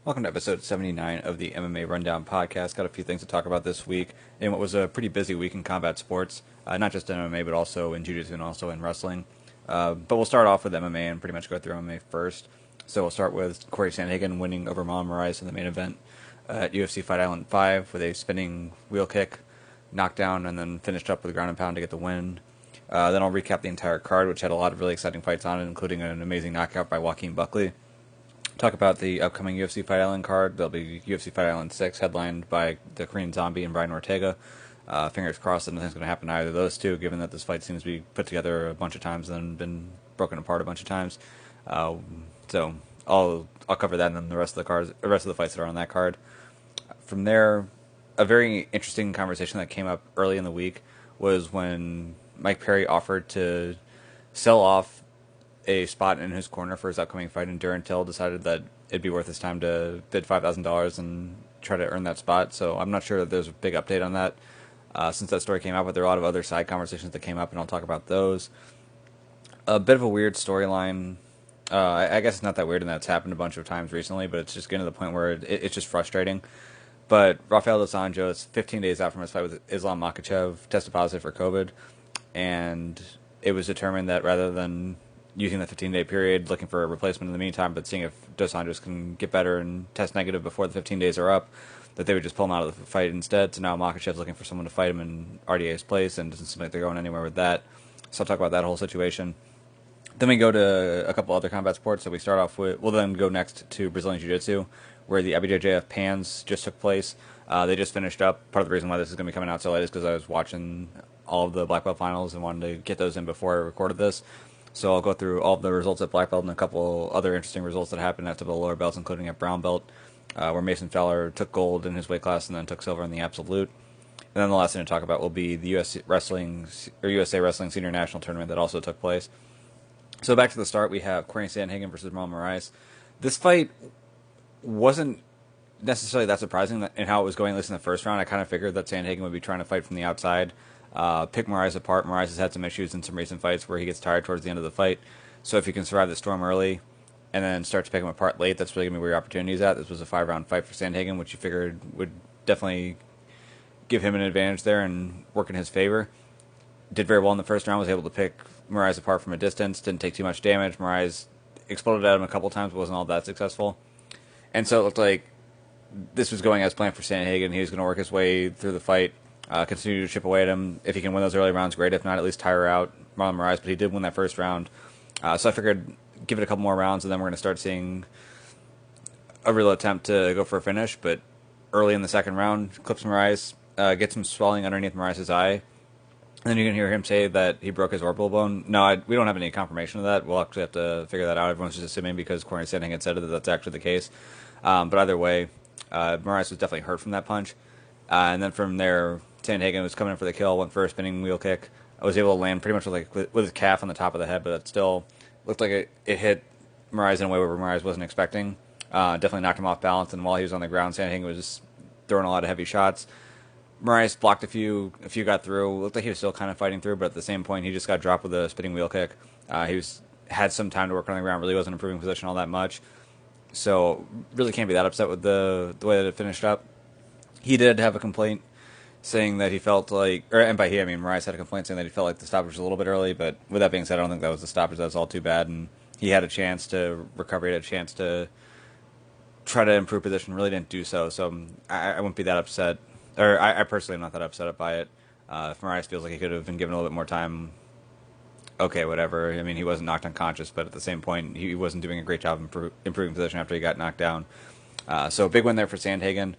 Welcome to episode 79 of the MMA Rundown podcast. Got a few things to talk about this week in what was a pretty busy week in combat sports, not just in MMA, but also in jiu-jitsu and also in wrestling. But we'll start off with MMA and pretty much go through MMA first. So we'll start with Cory Sandhagen winning over Marlon Moraes in the main event at UFC Fight Island 5 with a spinning wheel kick, knockdown, and then finished up with a ground and pound to get the win. Then I'll recap the entire card, which had a lot of really exciting fights on it, including an amazing knockout by Joaquin Buckley. Talk about the upcoming UFC Fight Island card. There'll be UFC Fight Island 6, headlined by the Korean Zombie and Brian Ortega. Fingers crossed that nothing's going to happen to either of those two, given that this fight seems to be put together a bunch of times and then been broken apart a bunch of times. So I'll cover that and then the rest of the fights that are on that card. From there, a very interesting conversation that came up early in the week was when Mike Perry offered to sell off a spot in his corner for his upcoming fight, and Darren Till decided that it'd be worth his time to bid $5,000 and try to earn that spot. So I'm not sure that there's a big update on that since that story came out, but there are a lot of other side conversations that came up, and I'll talk about those. A bit of a weird storyline. I guess it's not that weird, and that's happened a bunch of times recently, but it's just getting to the point where it's just frustrating. But Rafael dos Anjos, 15 days out from his fight with Islam Makhachev, tested positive for COVID, and it was determined that rather than using the 15-day period, looking for a replacement in the meantime, but seeing if Dos Anjos can get better and test negative before the 15 days are up, that they would just pull him out of the fight instead. So now Makhachev's looking for someone to fight him in RDA's place, and it doesn't seem like they're going anywhere with that. So I'll talk about that whole situation. Then we go to a couple other combat sports. So we start off with, we'll then go next to Brazilian Jiu-Jitsu, where the IBJJF Pans just took place. They just finished up. Part of the reason why this is going to be coming out so late is because I was watching all of the black belt finals and wanted to get those in before I recorded this. So I'll go through all of the results at black belt and a couple other interesting results that happened at the lower belts, including at brown belt, where Mason Fowler took gold in his weight class and then took silver in the absolute. And then the last thing to talk about will be the USA Wrestling Senior National Tournament that also took place. So back to the start, we have Cory Sandhagen versus Marlon Moraes. This fight wasn't necessarily that surprising in how it was going, at least in the first round. I kind of figured that Sandhagen would be trying to fight from the outside, pick Moraes apart. Moraes has had some issues in some recent fights where he gets tired towards the end of the fight. So if you can survive the storm early and then start to pick him apart late, that's really going to be where your opportunity is at. This was a 5-round fight for Sandhagen, which you figured would definitely give him an advantage there and work in his favor. Did very well in the first round, was able to pick Moraes apart from a distance, didn't take too much damage. Moraes exploded at him a couple times, but wasn't all that successful. And so it looked like this was going as planned for Sandhagen. He was going to work his way through the fight, continue to chip away at him. If he can win those early rounds, great. If not, at least tire out Marlon Moraes. But he did win that first round. So I figured give it a couple more rounds, and then we're going to start seeing a real attempt to go for a finish. But early in the second round, clips Moraes, gets him swelling underneath Moraes' eye. And then you can hear him say that he broke his orbital bone. No, we don't have any confirmation of that. We'll actually have to figure that out. Everyone's just assuming because Cory Sandhagen said that that's actually the case. But either way, Moraes was definitely hurt from that punch. And then from there, Sandhagen was coming in for the kill, went for a spinning wheel kick. I was able to land pretty much with his calf on the top of the head, but it still looked like it hit Moraes in a way where Moraes wasn't expecting. Definitely knocked him off balance, and while he was on the ground, Sandhagen was just throwing a lot of heavy shots. Moraes blocked a few got through. Looked like he was still kind of fighting through, but at the same point, he just got dropped with a spinning wheel kick. He had some time to work on the ground, really wasn't improving position all that much. So really can't be that upset with the way that it finished up. He did have a complaint saying that he felt like, and by he I mean Moraes had a complaint saying that he felt like the stoppage was a little bit early, but with that being said, I don't think that was the stoppage. That was all too bad, and he had a chance to recover, he had a chance to try to improve position, really didn't do so, so I wouldn't be that upset, or I personally am not that upset by it. If Moraes feels like he could have been given a little bit more time, okay, whatever. I mean, he wasn't knocked unconscious, but at the same point, he wasn't doing a great job improving position after he got knocked down. So big win there for Sandhagen.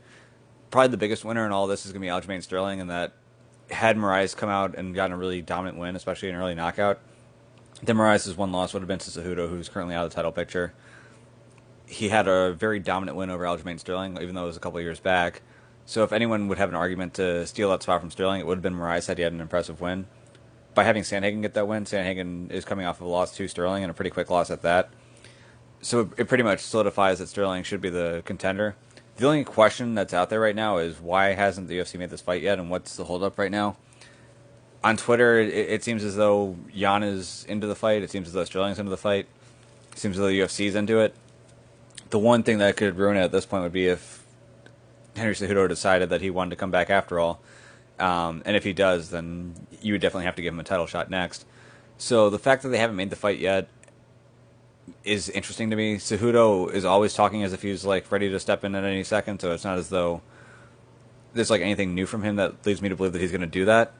Probably the biggest winner in all this is going to be Aljamain Sterling, and that had Moraes come out and gotten a really dominant win, especially an early knockout, then Moraes' one loss would have been to Cejudo, who's currently out of the title picture. He had a very dominant win over Aljamain Sterling, even though it was a couple of years back. So if anyone would have an argument to steal that spot from Sterling, it would have been Moraes had he had an impressive win. By having Sandhagen get that win, Sandhagen is coming off of a loss to Sterling, and a pretty quick loss at that. So it pretty much solidifies that Sterling should be the contender. The only question that's out there right now is why hasn't the UFC made this fight yet, and what's the holdup right now? On Twitter, it seems as though Jan is into the fight. It seems as though Sterling's into the fight. It seems as though the UFC's into it. The one thing that could ruin it at this point would be if Henry Cejudo decided that he wanted to come back after all. And if he does, then you would definitely have to give him a title shot next. So the fact that they haven't made the fight yet is interesting to me. Cejudo is always talking as if he's like ready to step in at any second, so it's not as though there's like anything new from him that leads me to believe that he's going to do that.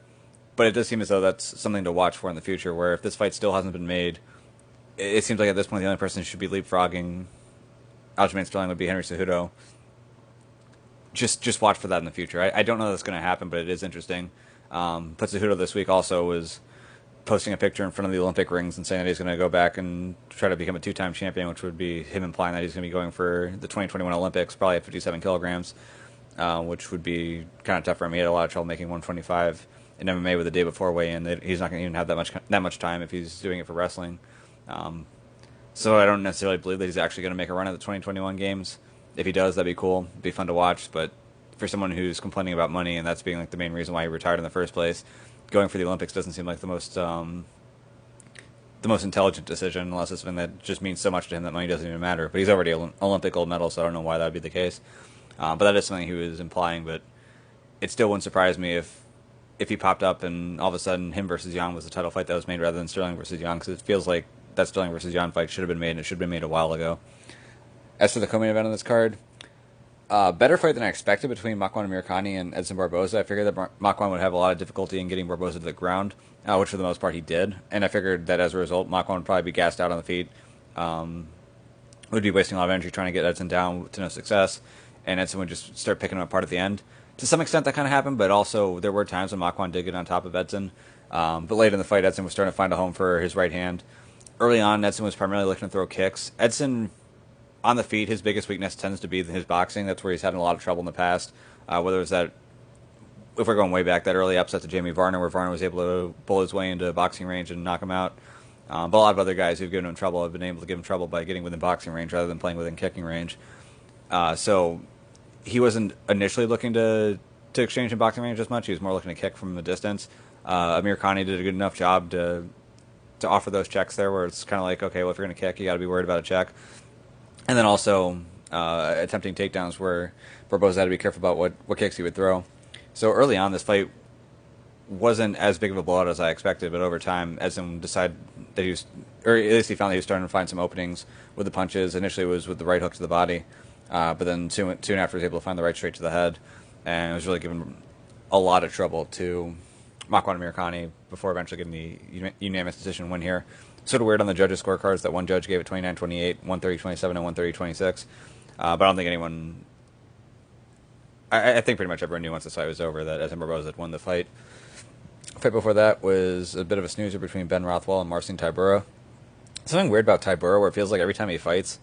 But it does seem as though that's something to watch for in the future, where if this fight still hasn't been made, it seems like at this point the only person who should be leapfrogging Aljamain Sterling would be Henry Cejudo. Just watch for that in the future. I don't know that's going to happen, but it is interesting. But Cejudo this week also was posting a picture in front of the Olympic rings and saying that he's going to go back and try to become a two-time champion, which would be him implying that he's going to be going for the 2021 Olympics, probably at 57 kilograms, which would be kind of tough for him. He had a lot of trouble making 125 in MMA with the day before weigh-in. He's not going to even have that much time if he's doing it for wrestling. So I don't necessarily believe that he's actually going to make a run at the 2021 games. If he does, that'd be cool. It'd be fun to watch. But for someone who's complaining about money and that's being like the main reason why he retired in the first place, going for the Olympics doesn't seem like the most intelligent decision, unless it's something that just means so much to him that money doesn't even matter. But he's already an Olympic gold medal, so I don't know why that would be the case. But that is something he was implying. But it still wouldn't surprise me if he popped up and all of a sudden him versus Yan was the title fight that was made rather than Sterling versus Yan, because it feels like that Sterling versus Yan fight should have been made, and it should have been made a while ago. As for the co-main event on this card, better fight than I expected between Makwan Amirkhani and Edson Barboza. I figured that Makwan would have a lot of difficulty in getting Barboza to the ground, which for the most part he did. And I figured that as a result, Makwan would probably be gassed out on the feet, would be wasting a lot of energy trying to get Edson down to no success, and Edson would just start picking him apart at the end. To some extent that kind of happened, but also there were times when Makwan did get on top of Edson. But late in the fight, Edson was starting to find a home for his right hand. Early on, Edson was primarily looking to throw kicks. Edson, on the feet, his biggest weakness tends to be his boxing. That's where he's had a lot of trouble in the past. Whether it was that, if we're going way back, that early upset to Jamie Varner, where Varner was able to pull his way into boxing range and knock him out. But a lot of other guys who've given him trouble have been able to give him trouble by getting within boxing range rather than playing within kicking range. So he wasn't initially looking to exchange in boxing range as much. He was more looking to kick from the distance. Amirkhani did a good enough job to offer those checks there, where it's kind of like, okay, well, if you're going to kick, you got to be worried about a check. And then also attempting takedowns where Barboza had to be careful about what kicks he would throw. So early on, this fight wasn't as big of a blowout as I expected, but over time, Edson decided that he was, or at least he found that he was starting to find some openings with the punches. Initially, it was with the right hook to the body, but then soon after, he was able to find the right straight to the head, and it was really giving a lot of trouble to Makwan Amirkhani before eventually getting the unanimous decision win here. Sort of weird on the judges' scorecards that one judge gave it 29-28, 130-27, and 130-26. But I don't think anyone... I think pretty much everyone knew once the fight was over that Edson Barboza had won the fight. The fight before that was a bit of a snoozer between Ben Rothwell and Marcin Tybura. Something weird about Tybura where it feels like every time he fights,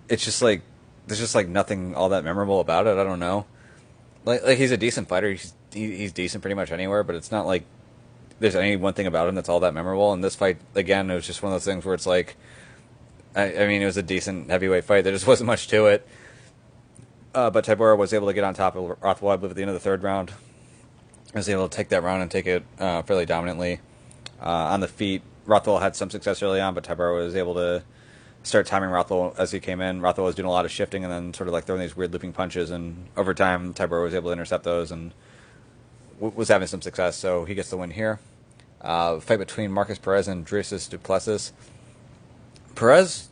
it's just like... there's just like nothing all that memorable about it. I don't know. Like he's a decent fighter. He's decent pretty much anywhere, but it's not like there's any one thing about him that's all that memorable. And this fight, again, it was just one of those things where it's like, I mean, it was a decent heavyweight fight. There just wasn't much to it. But Tybura was able to get on top of Rothwell, I believe, at the end of the third round. He was able to take that round and take it fairly dominantly. On the feet, Rothwell had some success early on, but Tybura was able to start timing Rothwell as he came in. Rothwell was doing a lot of shifting and then sort of like throwing these weird looping punches, and over time, Tybura was able to intercept those and was having some success, so he gets the win here. Fight between Marcus Perez and Dricus du Plessis. Perez,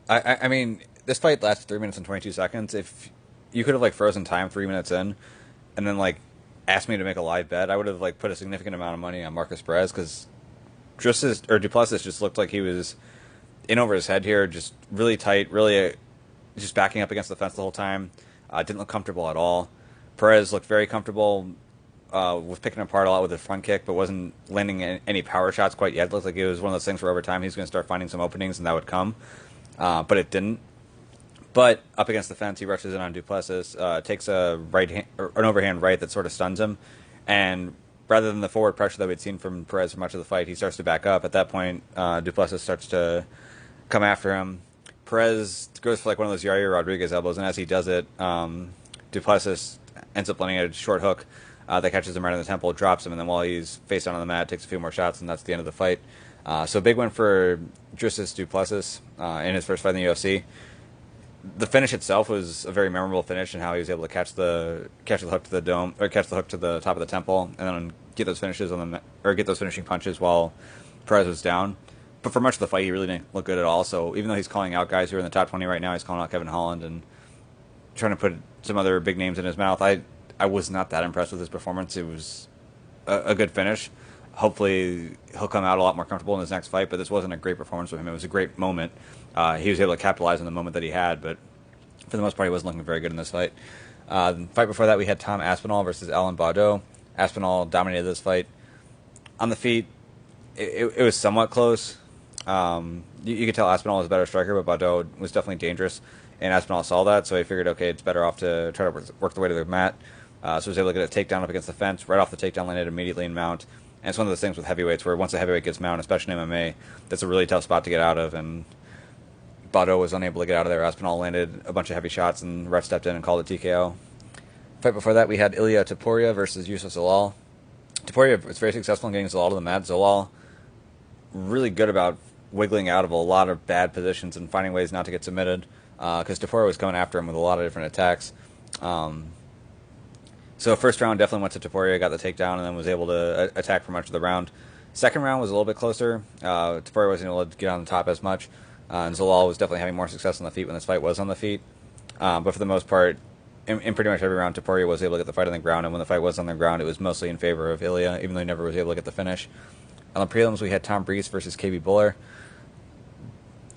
I mean, this fight lasted 3 minutes and 22 seconds. If you could have like frozen time 3 minutes in and then like asked me to make a live bet, I would have like put a significant amount of money on Marcus Perez, because du Plessis just looked like he was in over his head here, just really tight, really just backing up against the fence the whole time. Didn't look comfortable at all. Perez looked very comfortable, was picking apart a lot with his front kick, but wasn't landing any power shots quite yet. It looked like it was one of those things where over time he's going to start finding some openings and that would come, but it didn't. But up against the fence, he rushes in on du Plessis, takes an overhand right that sort of stuns him, and rather than the forward pressure that we'd seen from Perez for much of the fight, he starts to back up. At that point, du Plessis starts to come after him. Perez goes for like one of those Yair Rodriguez elbows, and as he does it, du Plessis ends up landing a short hook that catches him right in the temple, drops him, and then while he's face down on the mat, takes a few more shots, and that's the end of the fight. So big win for Dricus du Plessis in his first fight in the UFC. The finish itself was a very memorable finish, and how he was able to catch the hook to the dome, or catch the hook to the top of the temple, and then get those finishes or get those finishing punches while Perez was down. But for much of the fight, he really didn't look good at all. So even though he's calling out guys who are in the top 20 right now, he's calling out Kevin Holland and trying to put some other big names in his mouth. I was not that impressed with his performance. It was a good finish. Hopefully, he'll come out a lot more comfortable in his next fight, but this wasn't a great performance from him. It was a great moment. He was able to capitalize on the moment that he had, but for the most part, he wasn't looking very good in this fight. The fight before that, we had Tom Aspinall versus Alan Baudot. Aspinall dominated this fight. On the feet, it was somewhat close. You could tell Aspinall was a better striker, but Baudot was definitely dangerous, and Aspinall saw that, so he figured, okay, it's better off to try to work the way to the mat. So he was able to get a takedown up against the fence. Right off the takedown, landed immediately in mount. And it's one of those things with heavyweights where once a heavyweight gets mount, especially in MMA, that's a really tough spot to get out of, and Baudot was unable to get out of there. Aspinall landed a bunch of heavy shots, and the ref stepped in and called it TKO. Fight before that, we had Ilia Topuria versus Yusuf Zalal. Topuria was very successful in getting Zalal to the mat. Zalal really good about wiggling out of a lot of bad positions and finding ways not to get submitted, because Topuria was coming after him with a lot of different attacks. So first round definitely went to Topuria, got the takedown, and then was able to attack for much of the round. Second round was a little bit closer. Topuria wasn't able to get on the top as much, and Zalal was definitely having more success on the feet when this fight was on the feet. But for the most part, in pretty much every round, Topuria was able to get the fight on the ground, and when the fight was on the ground, it was mostly in favor of Ilia, even though he never was able to get the finish. On the prelims, we had Tom Breese versus KB Buller.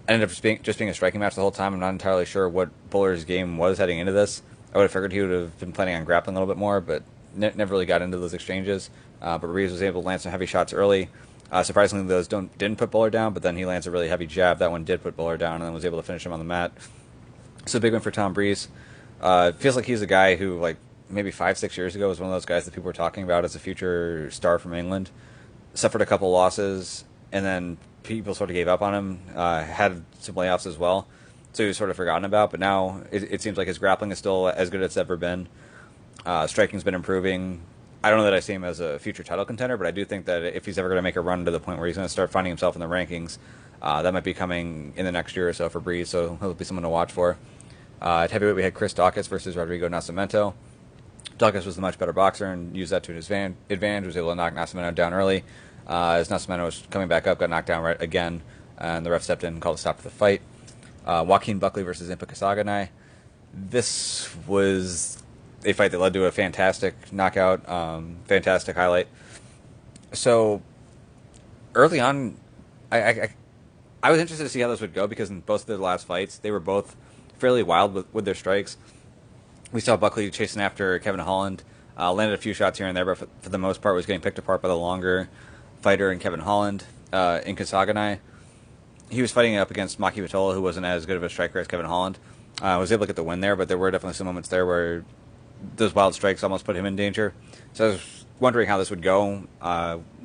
Ended up just being a striking match the whole time. I'm not entirely sure what Buller's game was heading into this. I would have figured he would have been planning on grappling a little bit more, but never really got into those exchanges. But Reeves was able to land some heavy shots early. Surprisingly, those didn't put Buller down, but then he lands a really heavy jab. That one did put Buller down, and then was able to finish him on the mat. So big win for Tom Breese. It feels like he's a guy who, like, maybe 5-6 years ago was one of those guys that people were talking about as a future star from England. Suffered a couple losses, and then people sort of gave up on him. Had some layoffs as well. So he was sort of forgotten about, but now it seems like his grappling is still as good as it's ever been. Striking's been improving. I don't know that I see him as a future title contender, but I do think that if he's ever going to make a run to the point where he's going to start finding himself in the rankings, that might be coming in the next year or so for Breeze, so he'll be someone to watch for. At heavyweight, we had Chris Daukaus versus Rodrigo Nascimento. Daukaus was the much better boxer and used that to his advantage, was able to knock Nascimento down early. As Nascimento was coming back up, got knocked down right again, and the ref stepped in and called a stop to the fight. Joaquin Buckley versus Impa Kasaganai. This was a fight that led to a fantastic knockout, fantastic highlight. So early on, I was interested to see how this would go, because in both of their last fights, they were both fairly wild with their strikes. We saw Buckley chasing after Kevin Holland, landed a few shots here and there, but for the most part was getting picked apart by the longer fighter in Kevin Holland. In Kasaganai, he was fighting up against Maki Vitola, who wasn't as good of a striker as Kevin Holland. Was able to get the win there, but there were definitely some moments there where those wild strikes almost put him in danger. So I was wondering how this would go.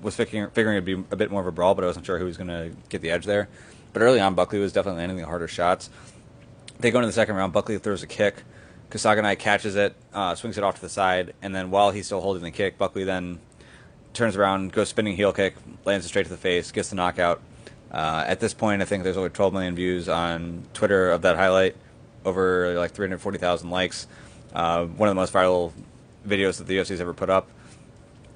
Was figuring it'd be a bit more of a brawl, but I wasn't sure who was going to get the edge there. But early on, Buckley was definitely landing the harder shots. They go into the second round. Buckley throws a kick. Kasaganai catches it, swings it off to the side, and then while he's still holding the kick, Buckley then turns around, goes spinning heel kick, lands it straight to the face, gets the knockout. At this point, I think there's over 12 million views on Twitter of that highlight, over like 340,000 likes. One of the most viral videos that the UFC's ever put up.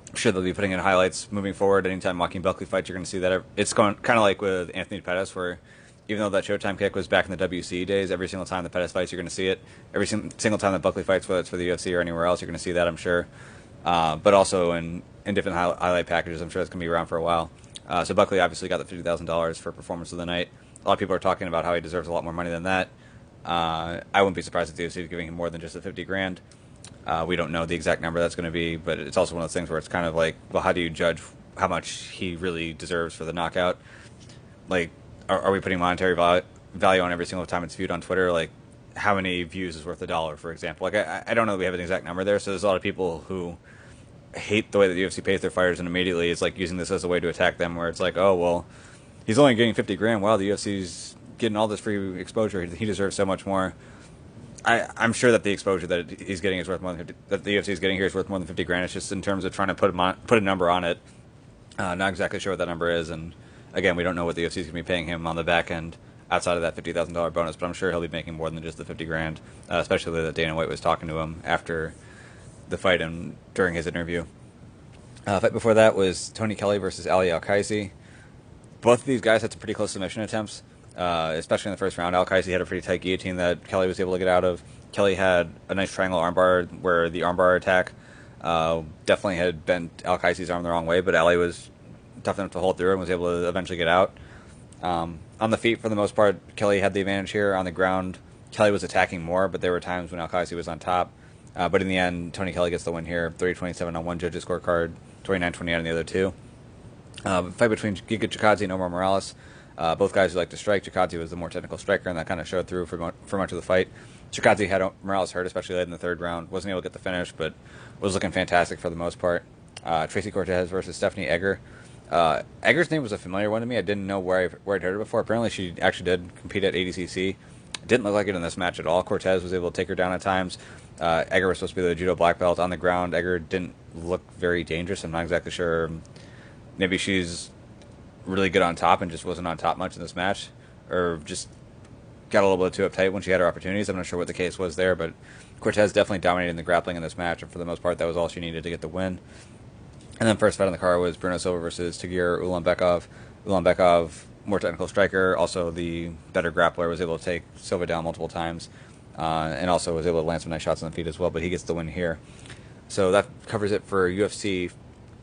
I'm sure they'll be putting in highlights moving forward. Anytime Joaquin Buckley fights, you're going to see that. It's going kind of like with Anthony Pettis, where even though that Showtime kick was back in the WC days, every single time the Pettis fights, you're going to see it. Every single time that Buckley fights, whether it's for the UFC or anywhere else, you're going to see that, I'm sure. But also in different highlight packages, I'm sure it's going to be around for a while. So Buckley obviously got the $50,000 for performance of the night. A lot of people are talking about how he deserves a lot more money than that. I wouldn't be surprised if the UFC is giving him more than just the $50,000. We don't know the exact number that's going to be, but it's also one of those things where it's kind of like, well, how do you judge how much he really deserves for the knockout? Like, are we putting monetary value on every single time it's viewed on Twitter? Like, how many views is worth $1, for example? Like, I don't know that we have an exact number there, so there's a lot of people who hate the way that the UFC pays their fighters, and immediately it's like using this as a way to attack them, where it's like, oh, well, he's only getting $50,000. Wow, the UFC's getting all this free exposure. He deserves so much more. I'm sure that the exposure that he's getting is worth more than that the UFC is getting here is worth more than $50,000. It's just in terms of trying to put a number on it. Not exactly sure what that number is, and again, we don't know what the UFC is going to be paying him on the back end outside of that $50,000 bonus, but I'm sure he'll be making more than just the 50 grand, especially that Dana White was talking to him after the fight and during his interview. Fight before that was Tony Kelly versus Ali Al-Kaisi. Both of these guys had some pretty close submission attempts, especially in the first round. Al-Kaisi had a pretty tight guillotine that Kelly was able to get out of. Kelly had a nice triangle armbar where the armbar attack definitely had bent Al-Kaisi's arm the wrong way, but Ali was tough enough to hold through and was able to eventually get out. On the feet, for the most part, Kelly had the advantage here. On the ground, Kelly was attacking more, but there were times when Al-Kaisi was on top. But in the end, Tony Kelly gets the win here, 30-27 on one judge's scorecard, 29-28 on the other two. Fight between Giga Chikadze and Omar Morales. Both guys who like to strike. Chikadze was the more technical striker, and that kind of showed through for much of the fight. Chikadze had Morales hurt, especially late in the third round. Wasn't able to get the finish, but was looking fantastic for the most part. Tracy Cortez versus Stephanie Egger. Egger's name was a familiar one to me. I didn't know where I'd heard it before. Apparently, she actually did compete at ADCC. Didn't look like it in this match at all. Cortez was able to take her down at times. Egger was supposed to be the judo black belt. On the ground, Egger didn't look very dangerous. I'm not exactly sure. Maybe she's really good on top and just wasn't on top much in this match, or just got a little bit too uptight when she had her opportunities. I'm not sure what the case was there, but Cortez definitely dominated in the grappling in this match, and for the most part, that was all she needed to get the win. And then first fight on the card was Bruno Silva versus Tagir Ulanbekov. Ulanbekov, more technical striker, also the better grappler, was able to take Silva down multiple times, and also was able to land some nice shots on the feet as well, but he gets the win here. So that covers it for UFC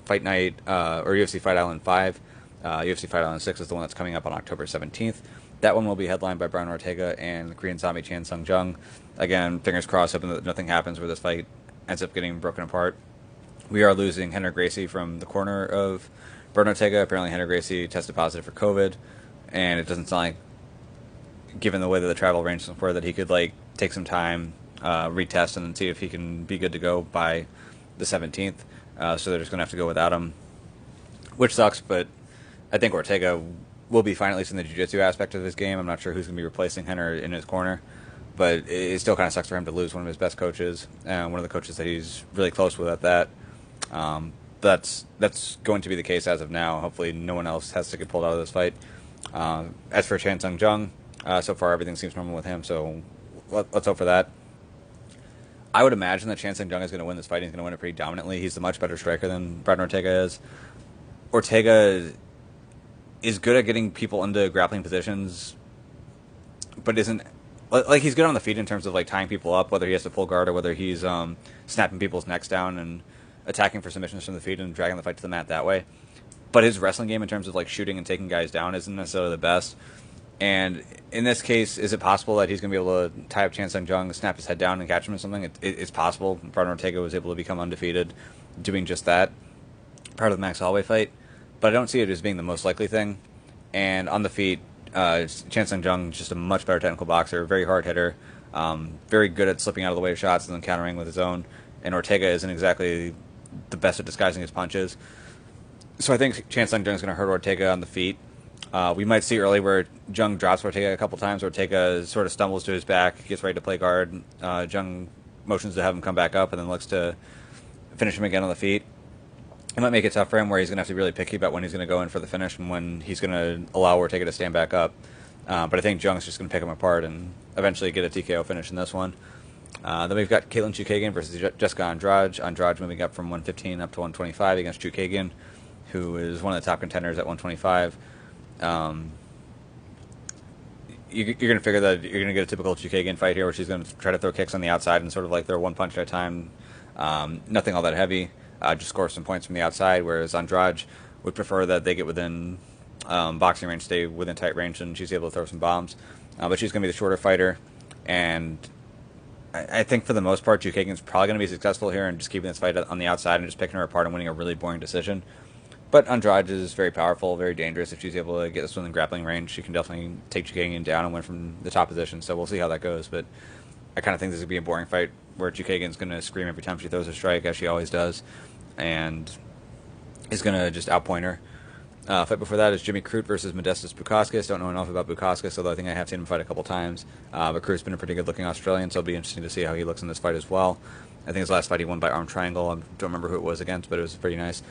Fight Night, or UFC Fight Island 5. UFC Fight Island 6 is the one that's coming up on October 17th. That one will be headlined by Brian Ortega and the Korean zombie Chan Sung Jung. Again, fingers crossed, hoping that nothing happens where this fight ends up getting broken apart. We are losing Henry Gracie from the corner of Brian Ortega. Apparently, Henry Gracie tested positive for COVID, and it doesn't sound like, given the way that the travel arrangements were, that he could take some time, retest, and see if he can be good to go by the 17th. So they're just going to have to go without him, which sucks, but I think Ortega will be fine, at least in the jiu-jitsu aspect of his game. I'm not sure who's going to be replacing Henry in his corner, but it still kind of sucks for him to lose one of his best coaches, and one of the coaches that he's really close with at that. That's going to be the case as of now. Hopefully no one else has to get pulled out of this fight. As for Chan Sung Jung, so far everything seems normal with him, so let's hope for that. I would imagine that Chan Sung Jung is going to win this fight. He's going to win it pretty dominantly. He's a much better striker than Brian Ortega is. Ortega is good at getting people into grappling positions, but isn't he's good on the feet in terms of tying people up, whether he has to pull guard or whether he's snapping people's necks down and attacking for submissions from the feet and dragging the fight to the mat that way. But his wrestling game in terms of shooting and taking guys down isn't necessarily the best. And in this case, is it possible that he's going to be able to tie up Chan Sung Jung, snap his head down, and catch him or something? It's possible. Brian Ortega was able to become undefeated doing just that part of the Max Holloway fight. But I don't see it as being the most likely thing. And on the feet, Chan Sung Jung is just a much better technical boxer, very hard hitter, very good at slipping out of the way of shots and then countering with his own. And Ortega isn't exactly the best at disguising his punches. So I think Chan Sung Jung is going to hurt Ortega on the feet. We might see early where Jung drops Ortega a couple times. Ortega sort of stumbles to his back, gets ready to play guard. Jung motions to have him come back up and then looks to finish him again on the feet. It might make it tough for him where he's going to have to be really picky about when he's going to go in for the finish and when he's going to allow Ortega to stand back up. But I think Jung's just going to pick him apart and eventually get a TKO finish in this one. Then we've got Caitlin Chukagian versus Jessica Andrade. Andrade moving up from 115 up to 125 against Chukagian, who is one of the top contenders at 125. You're going to figure that you're going to get a typical Chukagian fight here where she's going to try to throw kicks on the outside and sort of throw one punch at a time. Nothing all that heavy. Just score some points from the outside, whereas Andrade would prefer that they get within boxing range, stay within tight range, and she's able to throw some bombs. But she's going to be the shorter fighter, and I think for the most part, Chukagian's probably going to be successful here and just keeping this fight on the outside and just picking her apart and winning a really boring decision. But Andrade is very powerful, very dangerous. If she's able to get this one in grappling range, she can definitely take Chukagian down and win from the top position. So we'll see how that goes. But I kind of think this is going to be a boring fight where Chukagian's going to scream every time she throws a strike, as she always does, and is going to just outpoint her. Fight before that is Jimmy Crute versus Modestas Bukauskas. Don't know enough about Bukauskas, although I think I have seen him fight a couple times. But Crute's been a pretty good-looking Australian, so it'll be interesting to see how he looks in this fight as well. I think his last fight he won by arm triangle. I don't remember who it was against, but it was pretty nice.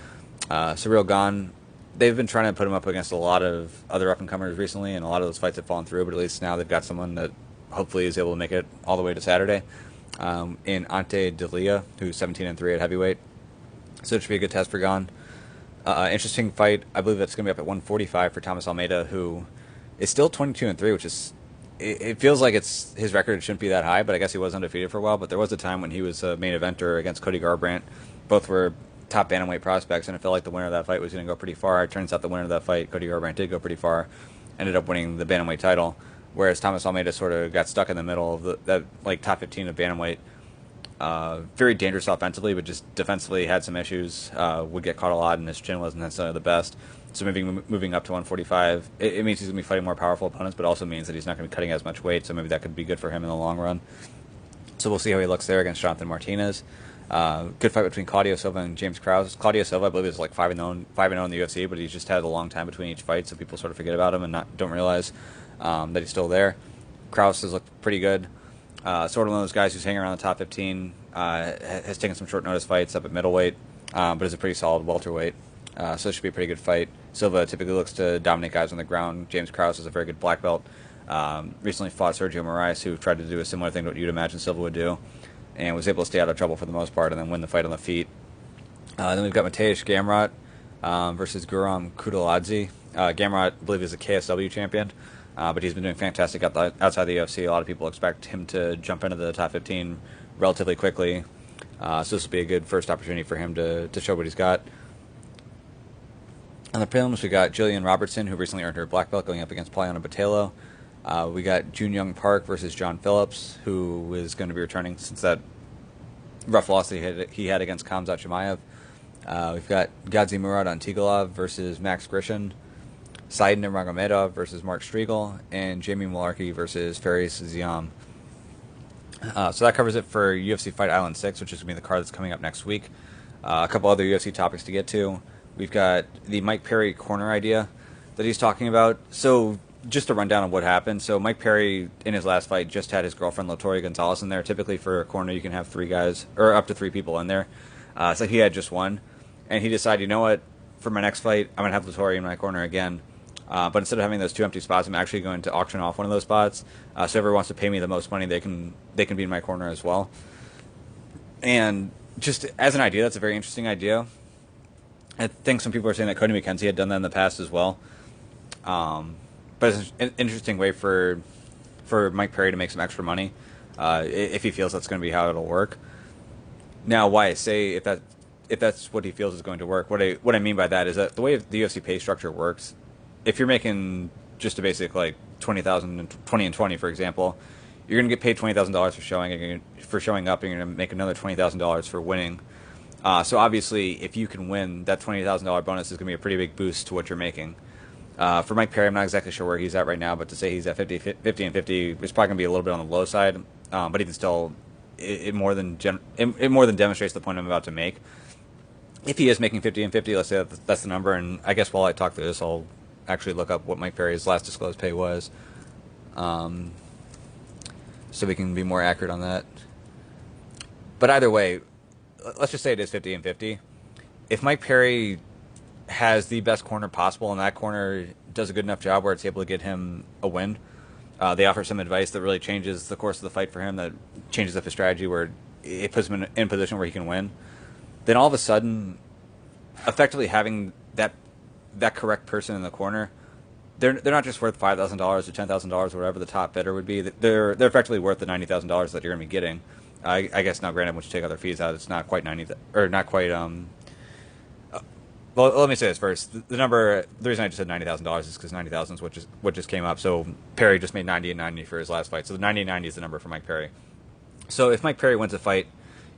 Cyril Gane they've been trying to put him up against a lot of other up-and-comers recently, and a lot of those fights have fallen through, but at least now they've got someone that hopefully is able to make it all the way to Saturday. In Ante Delia, who's 17-3 at heavyweight. So it should be a good test for Gane. Interesting fight. I believe that's going to be up at 145 for Thomas Almeida, who is still 22-3, which is... It feels like his record shouldn't be that high, but I guess he was undefeated for a while. But there was a time when he was a main eventer against Cody Garbrandt. Both were top bantamweight prospects, and it felt like the winner of that fight was going to go pretty far. It turns out the winner of that fight, Cody Garbrandt, did go pretty far, ended up winning the bantamweight title, whereas Thomas Almeida sort of got stuck in the middle of that top 15 of bantamweight. Very dangerous offensively, but just defensively had some issues. Would get caught a lot, and his chin wasn't necessarily the best. So maybe moving up to 145, it means he's going to be fighting more powerful opponents, but also means that he's not going to be cutting as much weight, so maybe that could be good for him in the long run. So we'll see how he looks there against Jonathan Martinez. Good fight between Claudio Silva and James Krause. Claudio Silva, I believe, is like 5-0 in the UFC, but he's just had a long time between each fight, so people sort of forget about him and don't realize that he's still there. Krause has looked pretty good. Sort of one of those guys who's hanging around the top 15, has taken some short notice fights up at middleweight, but is a pretty solid welterweight. So it should be a pretty good fight. Silva typically looks to dominate guys on the ground. James Krause is a very good black belt. Recently fought Sergio Moraes, who tried to do a similar thing to what you'd imagine Silva would do, and was able to stay out of trouble for the most part and then win the fight on the feet. Then we've got Mateusz Gamrot versus Guram Kudladze. Gamrot, I believe, is a KSW champion, but he's been doing fantastic outside the UFC. A lot of people expect him to jump into the top 15 relatively quickly, so this will be a good first opportunity for him to show what he's got. On the prelims, we got Jillian Robertson, who recently earned her black belt, going up against Poliana Botelho. We got Jun Young Park versus John Phillips, who is going to be returning since that rough loss that he had against Khamzat Chimaev. We've got Gadzi Murad Antigolov versus Max Grishin, Said Nurmagomedov versus Mark Striegel, and Jamie Malarkey versus Faris Ziam. So that covers it for UFC Fight Island 6, which is going to be the card that's coming up next week. A couple other UFC topics to get to. We've got the Mike Perry corner idea that he's talking about. So just a rundown of what happened. So Mike Perry, in his last fight, just had his girlfriend Latoria Gonzalez in there. Typically for a corner, you can have 3 guys, or up to 3 people in there. So he had just one. And he decided, you know what, for my next fight, I'm going to have Latoria in my corner again. But instead of having those 2 empty spots, I'm actually going to auction off one of those spots. So whoever wants to pay me the most money, they can be in my corner as well. And just as an idea, that's a very interesting idea. I think some people are saying that Cody McKenzie had done that in the past as well. But it's an interesting way for Mike Perry to make some extra money if he feels that's going to be how it'll work. Now, why I say if that's what he feels is going to work, what I mean by that is that the way the UFC pay structure works, if you're making just a basic like 20,000 and 20 and 20, for example, you're going to get paid $20,000 for showing up, and you're going to make another $20,000 for winning. So obviously, if you can win, that $20,000 bonus is going to be a pretty big boost to what you're making. For Mike Perry, I'm not exactly sure where he's at right now, but to say he's at 50 and 50 is probably going to be a little bit on the low side. But even still, it more than demonstrates the point I'm about to make. If he is making 50 and 50, let's say that's the number, and I guess while I talk through this, I'll actually look up what Mike Perry's last disclosed pay was, so we can be more accurate on that. But either way, let's just say it is 50 and 50. If Mike Perry has the best corner possible, and that corner does a good enough job where it's able to get him a win, they offer some advice that really changes the course of the fight for him, that changes up his strategy, where it puts him in a position where he can win, then all of a sudden, effectively having that correct person in the corner, they're not just worth $5,000 or $10,000 or whatever the top bidder would be. They're effectively worth the $90,000 that you're going to be getting. I guess now, granted, once you take other fees out, it's not quite 90, or not quite. Well, let me say this first. The reason I just said $90,000 is because 90,000 is what just came up. So Perry just made 90 and 90 for his last fight. So the 90 and 90 is the number for Mike Perry. So if Mike Perry wins a fight,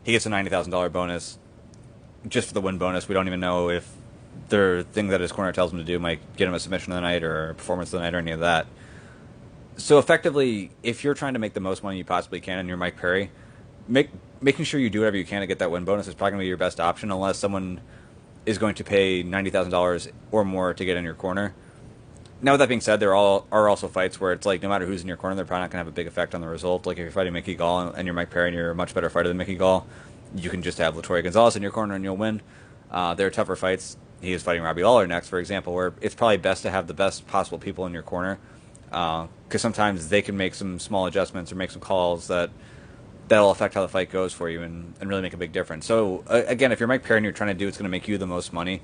he gets a $90,000 bonus just for the win bonus. We don't even know if the thing that his corner tells him to do might get him a submission of the night or a performance of the night or any of that. So effectively, if you're trying to make the most money you possibly can and you're Mike Perry, making sure you do whatever you can to get that win bonus is probably going to be your best option, unless someone is going to pay $90,000 or more to get in your corner. Now, with that being said, there are also fights where it's like no matter who's in your corner, they're probably not going to have a big effect on the result. Like if you're fighting Mickey Gall and you're Mike Perry and you're a much better fighter than Mickey Gall, you can just have Latoria Gonzalez in your corner and you'll win. There are tougher fights he is fighting Robbie Lawler next, for example, where it's probably best to have the best possible people in your corner, because sometimes they can make some small adjustments or make some calls that'll affect how the fight goes for you and really make a big difference. So, again, if you're Mike Perry and you're trying to do what's going to make you the most money,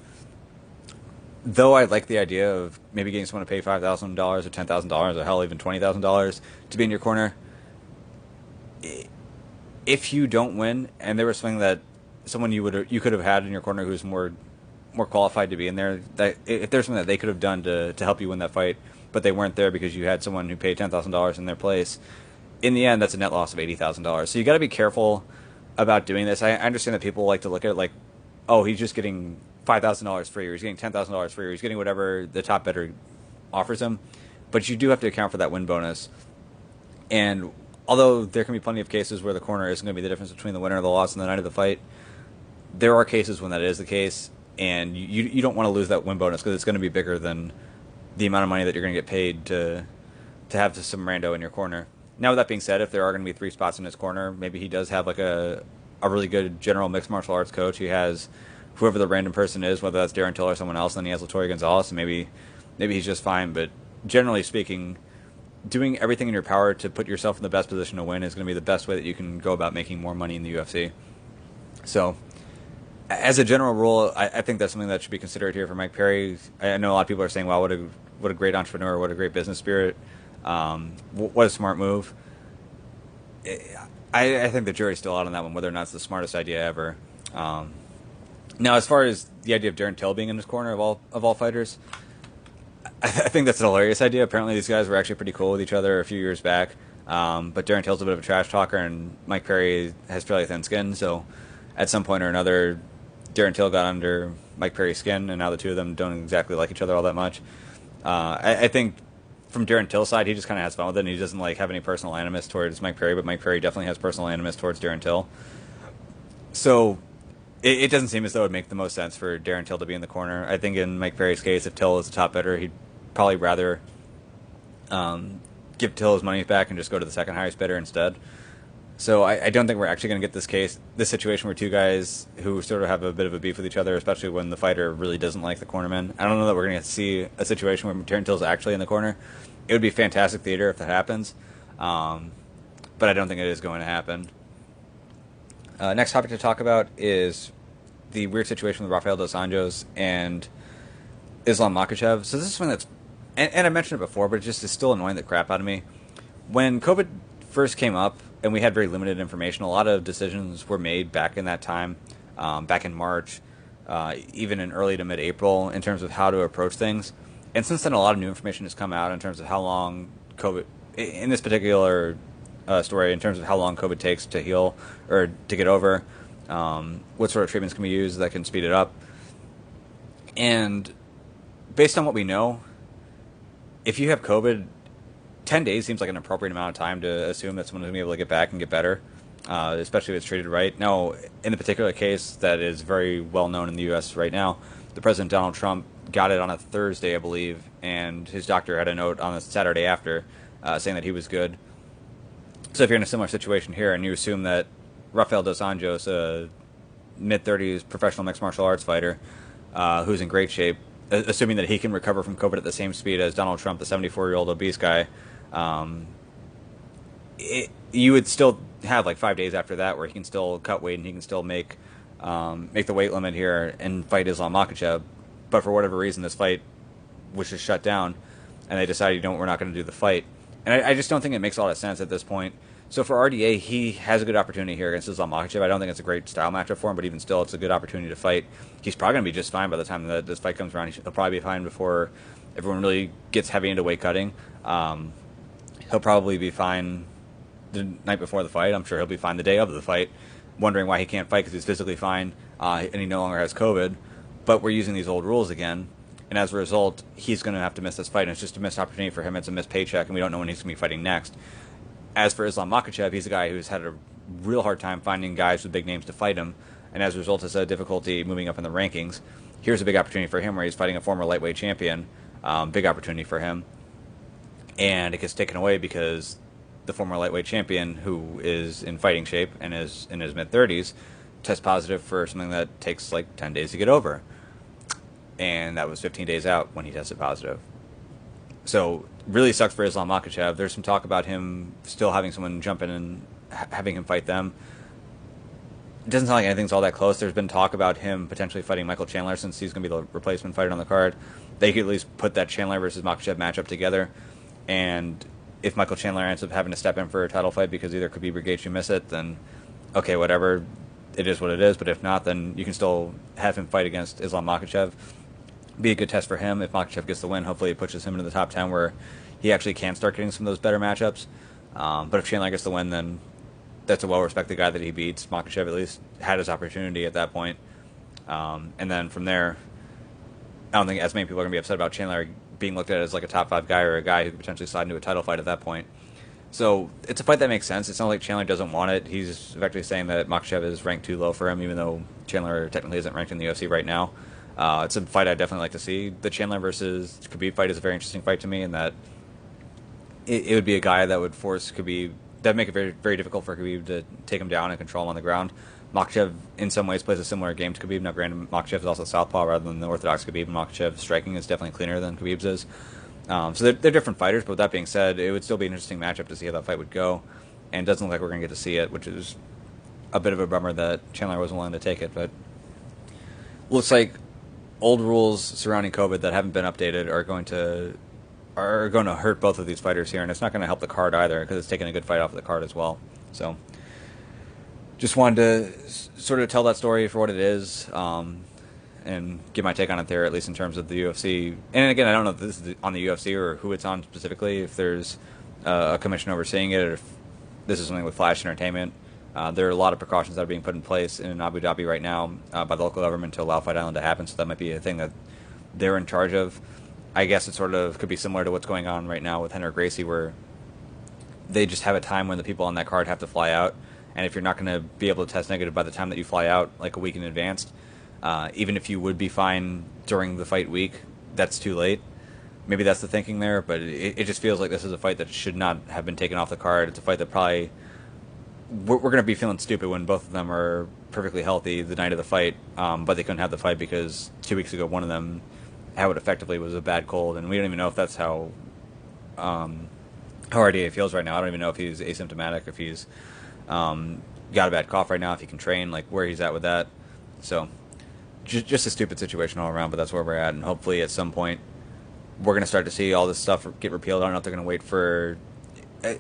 though I like the idea of maybe getting someone to pay $5,000 or $10,000 or hell, even $20,000 to be in your corner, if you don't win and there was something that someone you could have had in your corner who's more qualified to be in there, that if there's something that they could have done to help you win that fight, but they weren't there because you had someone who paid $10,000 in their place, in the end, that's a net loss of $80,000. So you got to be careful about doing this. I understand that people like to look at it like, oh, he's just getting $5,000 free, or he's getting $10,000 free, or he's getting whatever the top bidder offers him. But you do have to account for that win bonus. And although there can be plenty of cases where the corner isn't going to be the difference between the winner or the loss on the night of the fight, there are cases when that is the case, and you don't want to lose that win bonus because it's going to be bigger than the amount of money that you're going to get paid to have some rando in your corner. Now, with that being said, if there are going to be 3 spots in his corner, maybe he does have like a really good general mixed martial arts coach. He has whoever the random person is, whether that's Darren Till or someone else, and then he has Latoya Gonzalez, and maybe he's just fine. But generally speaking, doing everything in your power to put yourself in the best position to win is going to be the best way that you can go about making more money in the UFC. So, as a general rule, I think that's something that should be considered here for Mike Perry. I know a lot of people are saying, wow, what a great entrepreneur, what a great business spirit. What a smart move. I think the jury's still out on that one, whether or not it's the smartest idea ever. Now, as far as the idea of Darren Till being in his corner of all fighters, I think that's an hilarious idea. Apparently, these guys were actually pretty cool with each other a few years back. But Darren Till's a bit of a trash talker, and Mike Perry has fairly thin skin. So, at some point or another, Darren Till got under Mike Perry's skin, and now the two of them don't exactly like each other all that much. I think from Darren Till's side, he just kind of has fun with it, and he doesn't have any personal animus towards Mike Perry, but Mike Perry definitely has personal animus towards Darren Till. So it doesn't seem as though it would make the most sense for Darren Till to be in the corner. I think in Mike Perry's case, if Till is the top bidder, he'd probably rather give Till his money back and just go to the second highest bidder instead. So I don't think we're actually going to get this situation where two guys who sort of have a bit of a beef with each other, especially when the fighter really doesn't like the cornerman. I don't know that we're going to see a situation where Darren Till's actually in the corner. It would be fantastic theater if that happens, but I don't think it is going to happen. Next topic to talk about is the weird situation with Rafael dos Anjos and Islam Makhachev. So this is something that's, and I mentioned it before, but it just is still annoying the crap out of me. When COVID first came up and we had very limited information, a lot of decisions were made back in that time, back in March, even in early to mid-April, in terms of how to approach things. And since then, a lot of new information has come out in terms of how long COVID, in this particular story, in terms of how long COVID takes to heal or to get over, what sort of treatments can be used that can speed it up. And based on what we know, if you have COVID, 10 days seems like an appropriate amount of time to assume that someone's going to be able to get back and get better, especially if it's treated right. Now, in the particular case that is very well known in the U.S. right now, the President Donald Trump got it on a Thursday, I believe, and his doctor had a note on the Saturday after saying that he was good. So if you're in a similar situation here and you assume that Rafael dos Anjos, a mid-30s professional mixed martial arts fighter who's in great shape, assuming that he can recover from COVID at the same speed as Donald Trump, the 74-year-old obese guy, you would still have like 5 days after that where he can still cut weight and he can still make the weight limit here and fight Islam Makhachev. But for whatever reason, this fight was just shut down, and they decided, we're not going to do the fight. And I just don't think it makes a lot of sense at this point. So for RDA, he has a good opportunity here against Islam Makhachev. I don't think it's a great style matchup for him, but even still, it's a good opportunity to fight. He's probably going to be just fine by the time that this fight comes around. He'll probably be fine before everyone really gets heavy into weight cutting. He'll probably be fine the night before the fight. I'm sure he'll be fine the day of the fight, wondering why he can't fight because he's physically fine and he no longer has COVID. But we're using these old rules again, and as a result, he's going to have to miss this fight, and it's just a missed opportunity for him. It's a missed paycheck, and we don't know when he's going to be fighting next. As for Islam Makhachev, he's a guy who's had a real hard time finding guys with big names to fight him, and as a result, has had difficulty moving up in the rankings. Here's a big opportunity for him where he's fighting a former lightweight champion. Big opportunity for him. And it gets taken away because the former lightweight champion, who is in fighting shape and is in his mid-30s, tests positive for something that takes like 10 days to get over. and that was 15 days out when he tested positive. So really sucks for Islam Makhachev. There's some talk about him still having someone jump in and having him fight them. It doesn't sound like anything's all that close. There's been talk about him potentially fighting Michael Chandler since he's going to be the replacement fighter on the card. They could at least put that Chandler versus Makhachev matchup together. And if Michael Chandler ends up having to step in for a title fight because either Khabib or Gaethje miss it, then okay, whatever. It is what it is. But if not, then you can still have him fight against Islam Makhachev. Be a good test for him. If Makhachev gets the win, hopefully it pushes him into the top 10 where he actually can start getting some of those better matchups. But if Chandler gets the win, then that's a well-respected guy that he beats. Makhachev at least had his opportunity at that point. And then from there, I don't think as many people are going to be upset about Chandler being looked at as like a top 5 guy or a guy who could potentially slide into a title fight at that point. So it's a fight that makes sense. It's not like Chandler doesn't want it. He's effectively saying that Makhachev is ranked too low for him, even though Chandler technically isn't ranked in the UFC right now. It's a fight I'd definitely like to see. The Chandler versus Khabib fight is a very interesting fight to me in that it would be a guy that would force Khabib, that would make it very, very difficult for Khabib to take him down and control him on the ground. Makhachev, in some ways, plays a similar game to Khabib. Now, granted, Makhachev is also southpaw rather than the orthodox Khabib, and Makhachev's striking is definitely cleaner than Khabib's is. So they're different fighters, but with that being said, it would still be an interesting matchup to see how that fight would go. And it doesn't look like we're going to get to see it, which is a bit of a bummer that Chandler wasn't willing to take it. But looks like old rules surrounding COVID that haven't been updated are going to hurt both of these fighters here, and it's not going to help the card either because it's taking a good fight off of the card as well. So just wanted to sort of tell that story for what it is, and give my take on it there, at least in terms of the UFC. And again, I don't know if this is on the UFC or who it's on specifically, if there's a commission overseeing it, or if this is something with Flash Entertainment. There are a lot of precautions that are being put in place in Abu Dhabi right now by the local government to allow Fight Island to happen, so that might be a thing that they're in charge of. I guess it sort of could be similar to what's going on right now with Henry Gracie, where they just have a time when the people on that card have to fly out, and if you're not going to be able to test negative by the time that you fly out, like a week in advance, even if you would be fine during the fight week, that's too late. Maybe that's the thinking there, but it just feels like this is a fight that should not have been taken off the card. It's a fight that probably we're going to be feeling stupid when both of them are perfectly healthy the night of the fight, but they couldn't have the fight because 2 weeks ago one of them, how it effectively was a bad cold, and we don't even know if that's how RDA feels right now. I don't even know if he's asymptomatic, if he's got a bad cough right now, if he can train, like where he's at with that. So just a stupid situation all around, but that's where we're at, and hopefully at some point we're going to start to see all this stuff get repealed. I don't know if they're going to wait for,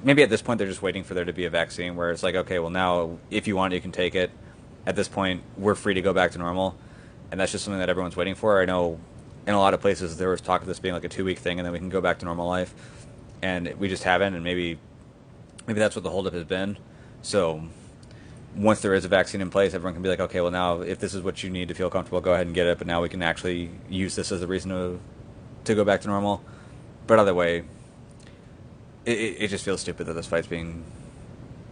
maybe at this point they're just waiting for there to be a vaccine where it's like, okay, well now if you want you can take it. At this point we're free to go back to normal, and that's just something that everyone's waiting for. I know in a lot of places there was talk of this being like a 2-week thing and then we can go back to normal life, and we just haven't, and maybe that's what the holdup has been. So once there is a vaccine in place, everyone can be like, okay, well now if this is what you need to feel comfortable, go ahead and get it, but now we can actually use this as a reason to go back to normal. But either way, it just feels stupid that this fight's being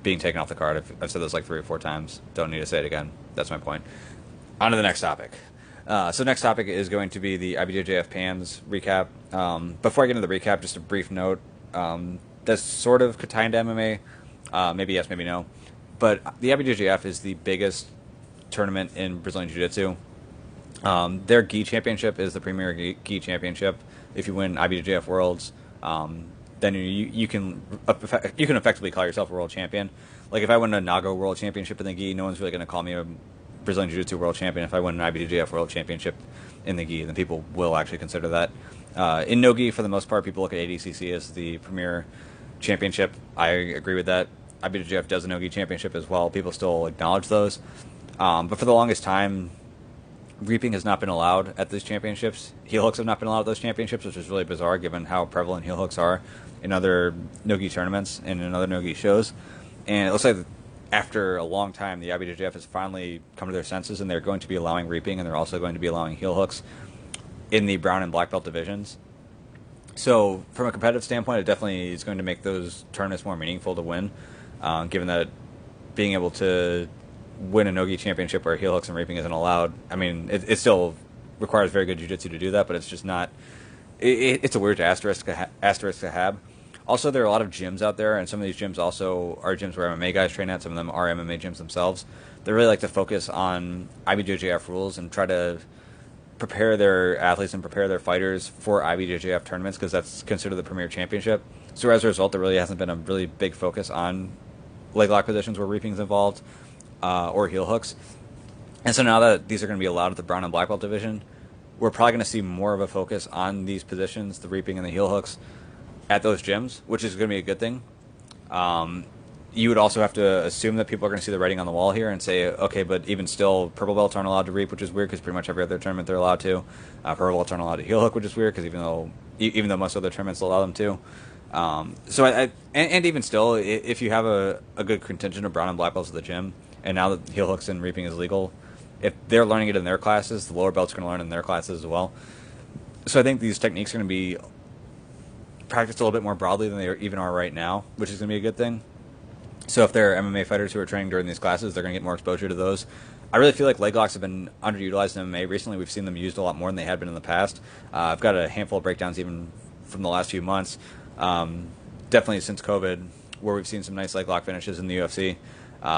taken off the card. I've said this like 3 or 4 times. Don't need to say it again. That's my point. On to the next topic. So next topic is going to be the IBJJF Pans recap. Before I get into the recap, just a brief note. That's sort of could tie into MMA. Maybe yes, maybe no. But the IBJJF is the biggest tournament in Brazilian Jiu-Jitsu. Their gi championship is the premier gi championship. If you win IBJJF Worlds, then you can effectively call yourself a world champion. Like if I win a Nago World Championship in the gi, no one's really going to call me a Brazilian Jiu-Jitsu World Champion. If I win an IBJJF World Championship in the gi, then people will actually consider that. In no gi, for the most part, people look at ADCC as the premier championship. I agree with that. IBJJF does a no gi championship as well. People still acknowledge those. But for the longest time, reaping has not been allowed at these championships. Heel hooks have not been allowed at those championships, which is really bizarre given how prevalent heel hooks are in other no-gi tournaments and in other no-gi shows. And it looks like after a long time, the IBJJF has finally come to their senses, and they're going to be allowing reaping, and they're also going to be allowing heel hooks in the brown and black belt divisions. So from a competitive standpoint, it definitely is going to make those tournaments more meaningful to win, given that being able to win a no-gi championship where heel hooks and reaping isn't allowed. I mean, it still requires very good jiu-jitsu to do that, but it's just not. It's a weird asterisk to have. Also, there are a lot of gyms out there, and some of these gyms also are gyms where MMA guys train at. Some of them are MMA gyms themselves. They really like to focus on IBJJF rules and try to prepare their athletes and prepare their fighters for IBJJF tournaments because that's considered the premier championship. So as a result, there really hasn't been a really big focus on leg lock positions where reaping is involved or heel hooks. And so now that these are going to be allowed at the brown and black belt division, we're probably going to see more of a focus on these positions, the reaping and the heel hooks, at those gyms, which is going to be a good thing. You would also have to assume that people are going to see the writing on the wall here and say, okay, but even still, purple belts aren't allowed to reap, which is weird because pretty much every other tournament they're allowed to. Purple belts aren't allowed to heel hook, which is weird because even though most other tournaments allow them to. And even still, if you have a good contingent of brown and black belts at the gym, and now that heel hooks and reaping is legal, if they're learning it in their classes, the lower belts are going to learn it in their classes as well. So I think these techniques are going to be practiced a little bit more broadly than they even are right now, which is going to be a good thing. So if there are MMA fighters who are training during these classes, they're going to get more exposure to those. I really feel like leg locks have been underutilized in MMA. Recently, we've seen them used a lot more than they had been in the past. I've got a handful of breakdowns even from the last few months, definitely since COVID, where we've seen some nice leg lock finishes in the UFC.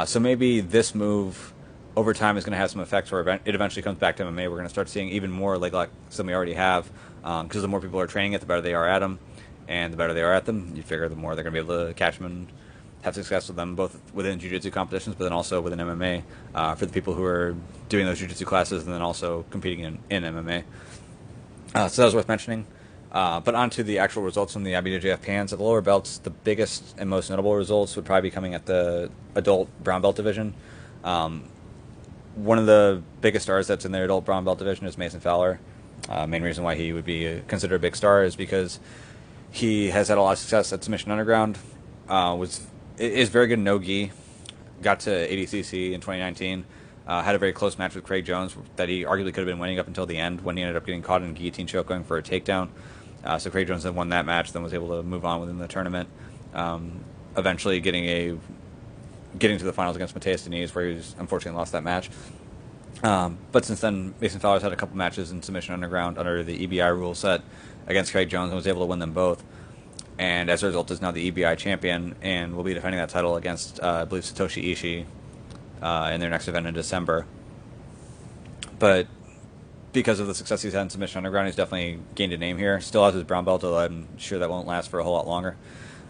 So maybe this move over time is going to have some effects where it eventually comes back to MMA. We're going to start seeing even more leg locks than we already have, because the more people are training it, the better they are at them. And the better they are at them, you figure the more they're going to be able to catch them and have success with them, both within jiu-jitsu competitions, but then also within MMA, for the people who are doing those jiu-jitsu classes and then also competing in MMA. So that was worth mentioning. But on to the actual results from the IBJJF Pans. At the lower belts, the biggest and most notable results would probably be coming at the adult brown belt division. One of the biggest stars that's in the adult brown belt division is Mason Fowler. Main reason why he would be considered a big star is because he has had a lot of success at Submission Underground. Is very good in no-gi. Got to ADCC in 2019. Had a very close match with Craig Jones that he arguably could have been winning up until the end when he ended up getting caught in a guillotine choke going for a takedown. So Craig Jones then won that match, then was able to move on within the tournament. Eventually getting to the finals against Mateus Diniz, where he unfortunately lost that match. But since then, Mason Fowler's had a couple matches in Submission Underground under the EBI rule set against Craig Jones and was able to win them both. And as a result, is now the EBI champion and will be defending that title against, I believe, Satoshi Ishii in their next event in December. But because of the success he's had in Submission Underground, he's definitely gained a name here. Still has his brown belt, although I'm sure that won't last for a whole lot longer.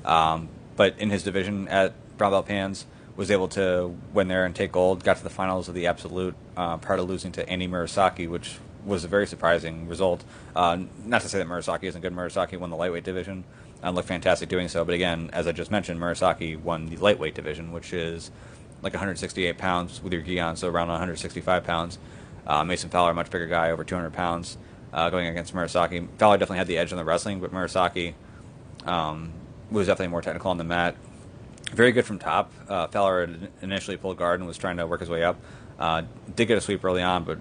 But in his division at brown belt Pans, was able to win there and take gold. Got to the finals of the Absolute prior to losing to Andy Murasaki, which was a very surprising result. Not to say that Murasaki isn't good. Murasaki won the lightweight division and looked fantastic doing so. But again, as I just mentioned, Murasaki won the lightweight division, which is like 168 pounds with your gi on, so around 165 pounds. Mason Fowler, a much bigger guy, over 200 pounds, going against Murasaki. Fowler definitely had the edge on the wrestling, but Murasaki was definitely more technical on the mat. Very good from top. Fowler had initially pulled guard and was trying to work his way up. Did get a sweep early on, but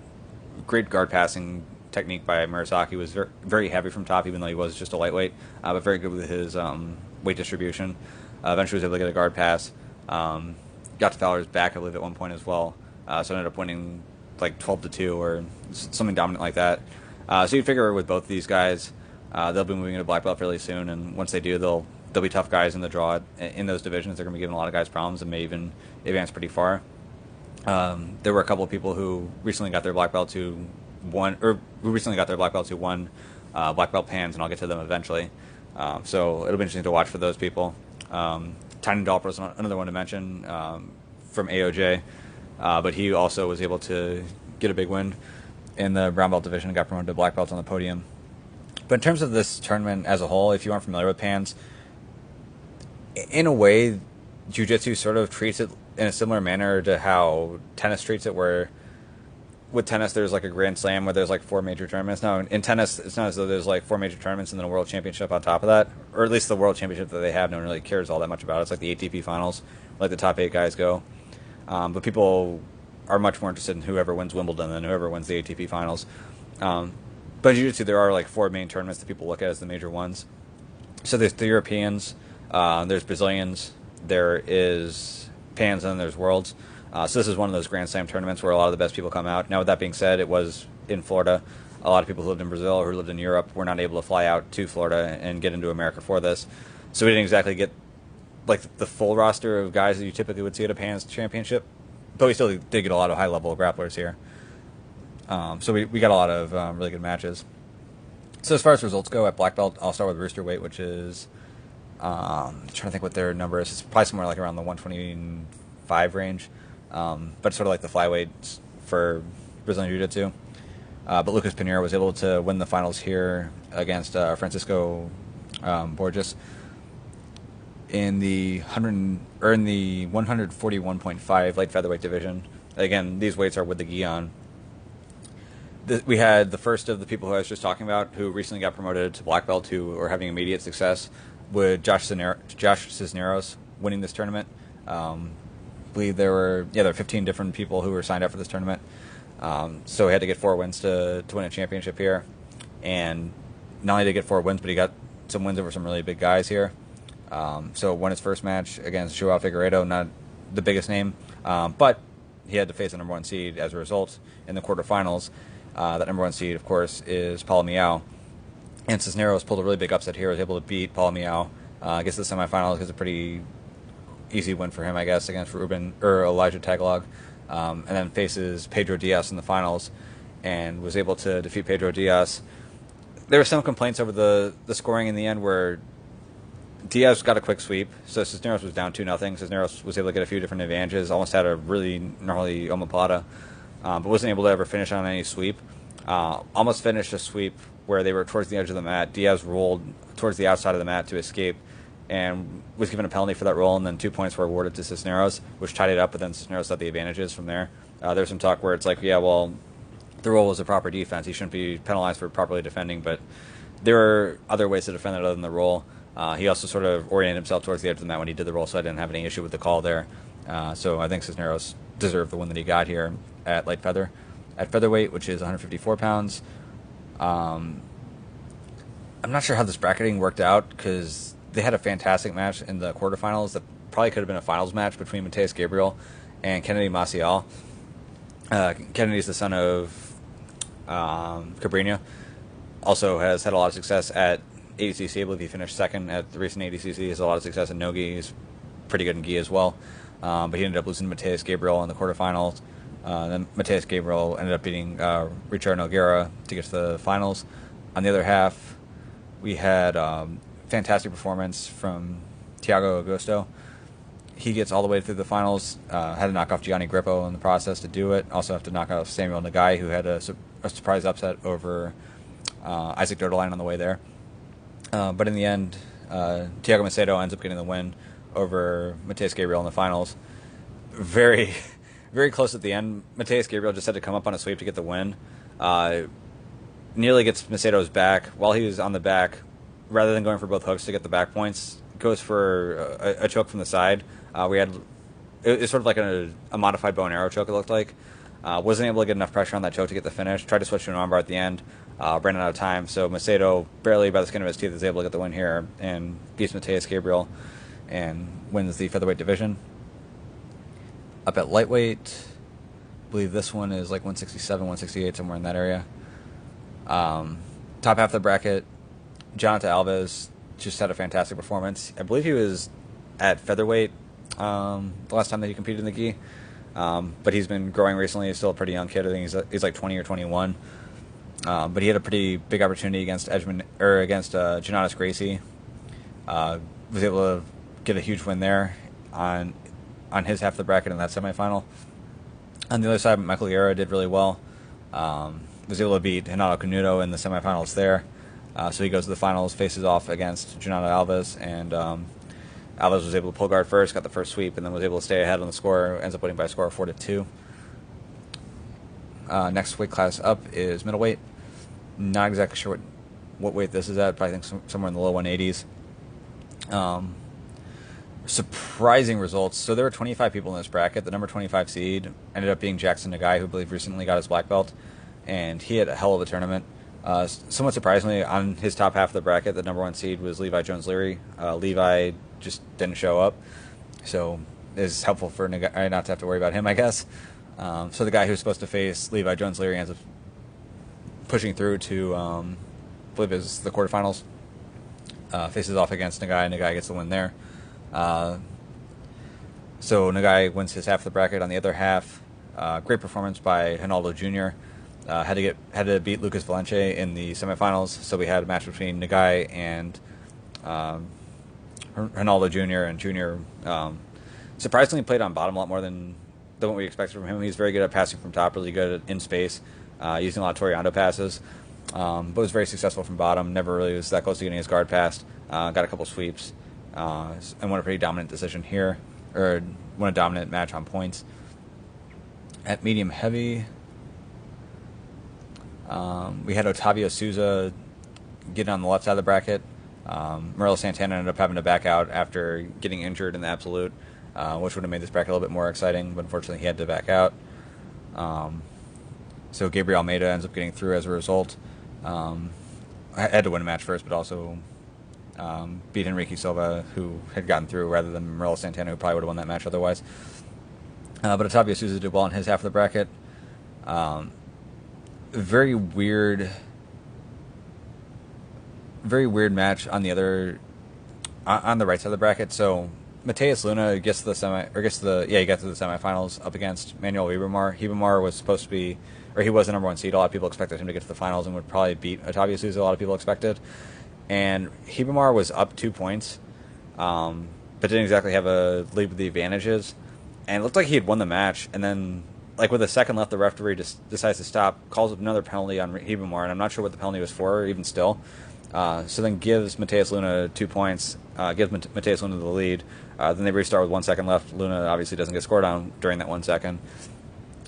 great guard passing technique by Murasaki. Was very, very heavy from top, even though he was just a lightweight, but very good with his weight distribution. Eventually was able to get a guard pass. Got to Fowler's back, I believe, at one point as well. So ended up winning like 12-2 or something dominant like that. So you figure with both of these guys, they'll be moving into black belt fairly soon, and once they do, they'll be tough guys in the draw in those divisions. They're going to be giving a lot of guys problems and may even advance pretty far. There were a couple of people who recently got their black belts who won black belt Pans, and I'll get to them eventually. So it'll be interesting to watch for those people. Tynan Dalper was another one to mention from AOJ, but he also was able to get a big win in the brown belt division and got promoted to black belt on the podium. But in terms of this tournament as a whole, if you aren't familiar with Pans, in a way, jiu-jitsu sort of treats it in a similar manner to how tennis treats it, where with tennis there's like a Grand Slam where there's like 4 major tournaments. Now, in tennis, it's not as though there's like 4 major tournaments and then a world championship on top of that, or at least the world championship that they have, no one really cares all that much about. It's like the ATP finals, like the top 8 guys go. But people are much more interested in whoever wins Wimbledon than whoever wins the ATP finals. But in jiu-jitsu, there are like 4 main tournaments that people look at as the major ones. So there's the Europeans, there's Brazilians, there is Pans, and then there's Worlds. So this is one of those Grand Slam tournaments where a lot of the best people come out. Now, with that being said, it was in Florida. A lot of people who lived in Brazil or who lived in Europe were not able to fly out to Florida and get into America for this. So we didn't exactly get like the full roster of guys that you typically would see at a Pans championship, but we still did get a lot of high-level grapplers here. So we got a lot of really good matches. So as far as results go at black belt, I'll start with rooster weight, which is trying to think what their number is. It's probably somewhere like around the 125 range, but it's sort of like the flyweight for Brazilian Jiu-Jitsu. But Lucas Pinheiro was able to win the finals here against Francisco Borges in the 141.5 light featherweight division. Again, these weights are with the gi on. We had the first of the people who I was just talking about who recently got promoted to black belt who are having immediate success with Josh Cisneros winning this tournament. I believe there were 15 different people who were signed up for this tournament. So he had to get 4 wins to win a championship here. And not only did he get 4 wins, but he got some wins over some really big guys here. So won his first match against Joao Figueiredo, not the biggest name, but he had to face the number 1 seed as a result in the quarterfinals. That number 1 seed, of course, is Paulo Miao. And Cisneros pulled a really big upset here, was able to beat Paulo Miao. I guess the semifinals is a pretty easy win for him, I guess, against Elijah Tagalog. And then faces Pedro Diaz in the finals and was able to defeat Pedro Diaz. There were some complaints over the scoring in the end where Diaz got a quick sweep, so Cisneros was down 2-0. Cisneros was able to get a few different advantages, almost had a really gnarly omoplata, but wasn't able to ever finish on any sweep. Almost finished a sweep where they were towards the edge of the mat. Diaz rolled towards the outside of the mat to escape and was given a penalty for that roll, and then 2 points were awarded to Cisneros, which tied it up, but then Cisneros got the advantages from there. There was some talk where it's like, yeah, well, the roll was a proper defense. He shouldn't be penalized for properly defending, but there are other ways to defend it other than the roll. He also sort of oriented himself towards the edge of the mat when he did the roll, so I didn't have any issue with the call there. So I think Cisneros deserved the win that he got here at light feather. At featherweight, which is 154 pounds, I'm not sure how this bracketing worked out because they had a fantastic match in the quarterfinals that probably could have been a finals match between Mateus Gabriel and Kennedy Maciel. Kennedy's the son of Cabrinha. Also has had a lot of success at ADCC. I believe he finished second at the recent ADCC. He has a lot of success in no-gi. He's pretty good in gi as well. But he ended up losing to Mateus Gabriel in the quarterfinals. Then Mateus Gabriel ended up beating Richard Nogueira to get to the finals. On the other half, we had fantastic performance from Thiago Augusto. He gets all the way through the finals. Had to knock off Gianni Grippo in the process to do it. Also have to knock off Samuel Nagai, who had a surprise upset over Isaac Doderlein on the way there. But in the end, Thiago Macedo ends up getting the win over Mateus Gabriel in the finals. Very, very close at the end. Mateus Gabriel just had to come up on a sweep to get the win. Nearly gets Macedo's back. While he was on the back, rather than going for both hooks to get the back points, goes for a choke from the side. It's sort of like a modified bow and arrow choke, it looked like. Wasn't able to get enough pressure on that choke to get the finish. Tried to switch to an armbar at the end. Ran out of time. So Macedo, barely by the skin of his teeth, is able to get the win here and beats Mateus Gabriel and wins the featherweight division. Up at lightweight, I believe this one is like 167, 168, somewhere in that area. Top half of the bracket, Jonathan Alves just had a fantastic performance. I believe he was at featherweight the last time that he competed in the gi. But he's been growing recently. He's still a pretty young kid. I think he's like 20 or 21. But he had a pretty big opportunity against Jonatas Gracie. Was able to get a huge win there on his half of the bracket in that semifinal. On the other side, Michael Guerra did really well. Was able to beat Renato Canuto in the semifinals there. So he goes to the finals, faces off against Jonathan Alves, and Alves was able to pull guard first, got the first sweep, and then was able to stay ahead on the score. Ends up winning by a score of 4-2. Next weight class up is middleweight. Not exactly sure what weight this is at. Probably think somewhere in the low 180s. Surprising results. So there were 25 people in this bracket. The number 25 seed ended up being Jackson Nagai, who I believe recently got his black belt, and he had a hell of a tournament. Somewhat surprisingly, on his top half of the bracket, the number 1 seed was Levi Jones-Leary. Levi just didn't show up, so it's helpful for Nagai not to have to worry about him, I guess. So the guy who's supposed to face Levi Jones-Leary ends up pushing through to, I believe it's the quarterfinals. Faces off against Nagai, and Nagai gets the win there. So Nagai wins his half of the bracket. On the other half, great performance by Ronaldo Jr. Had to beat Lucas Valencia in the semifinals, so we had a match between Nagai and Ronaldo Jr. and Jr. Surprisingly played on bottom a lot more than what we expected from him. He's very good at passing from top, really good at in space, using a lot of Toriano passes, but was very successful from bottom. Never really was that close to getting his guard passed. Got a couple sweeps and won a pretty dominant decision here, or won a dominant match on points. At medium heavy, we had Otavio Souza getting on the left side of the bracket. Marlon Santana ended up having to back out after getting injured in the absolute, which would have made this bracket a little bit more exciting, but unfortunately he had to back out. So Gabriel Almeida ends up getting through as a result. I had to win a match first, but also beat Enrique Silva, who had gotten through, rather than Marlon Santana, who probably would have won that match otherwise. But Otavio Souza did well in his half of the bracket. Very weird match on the other, on the right side of the bracket. So Mateus Luna gets to the semifinals up against Manuel Ibermar. Ibermar was supposed to be, or he was the number one seed. A lot of people expected him to get to the finals and would probably beat Otavio Souza. A lot of people expected, and Ibermar was up 2 points, but didn't exactly have a lead with the advantages. And it looked like he had won the match, and then, like, with a second left, the referee just decides to stop, calls up another penalty on Ibermar, and I'm not sure what the penalty was for, even still. So then gives Mateus Luna 2 points, gives Mateus Luna the lead. Then they restart with 1 second left. Luna obviously doesn't get scored on during that 1 second.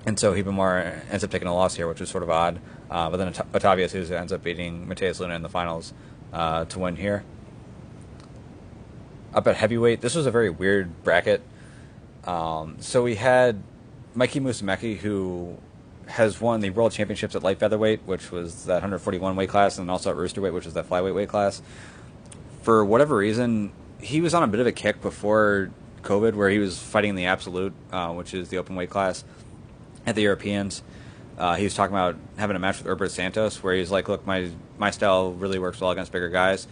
And so Ibermar ends up taking a loss here, which was sort of odd. But then Otavio Souza ends up beating Mateus Luna in the finals to win here. Up at heavyweight, this was a very weird bracket. So we had Mikey Musumeci, who has won the World Championships at light featherweight, which was that 141 weight class, and also at roosterweight, which was that flyweight weight class. For whatever reason, he was on a bit of a kick before COVID, where he was fighting in the absolute, which is the open weight class, at the Europeans. He was talking about having a match with Herbert Santos, where he's like, look, my style really works well against bigger guys,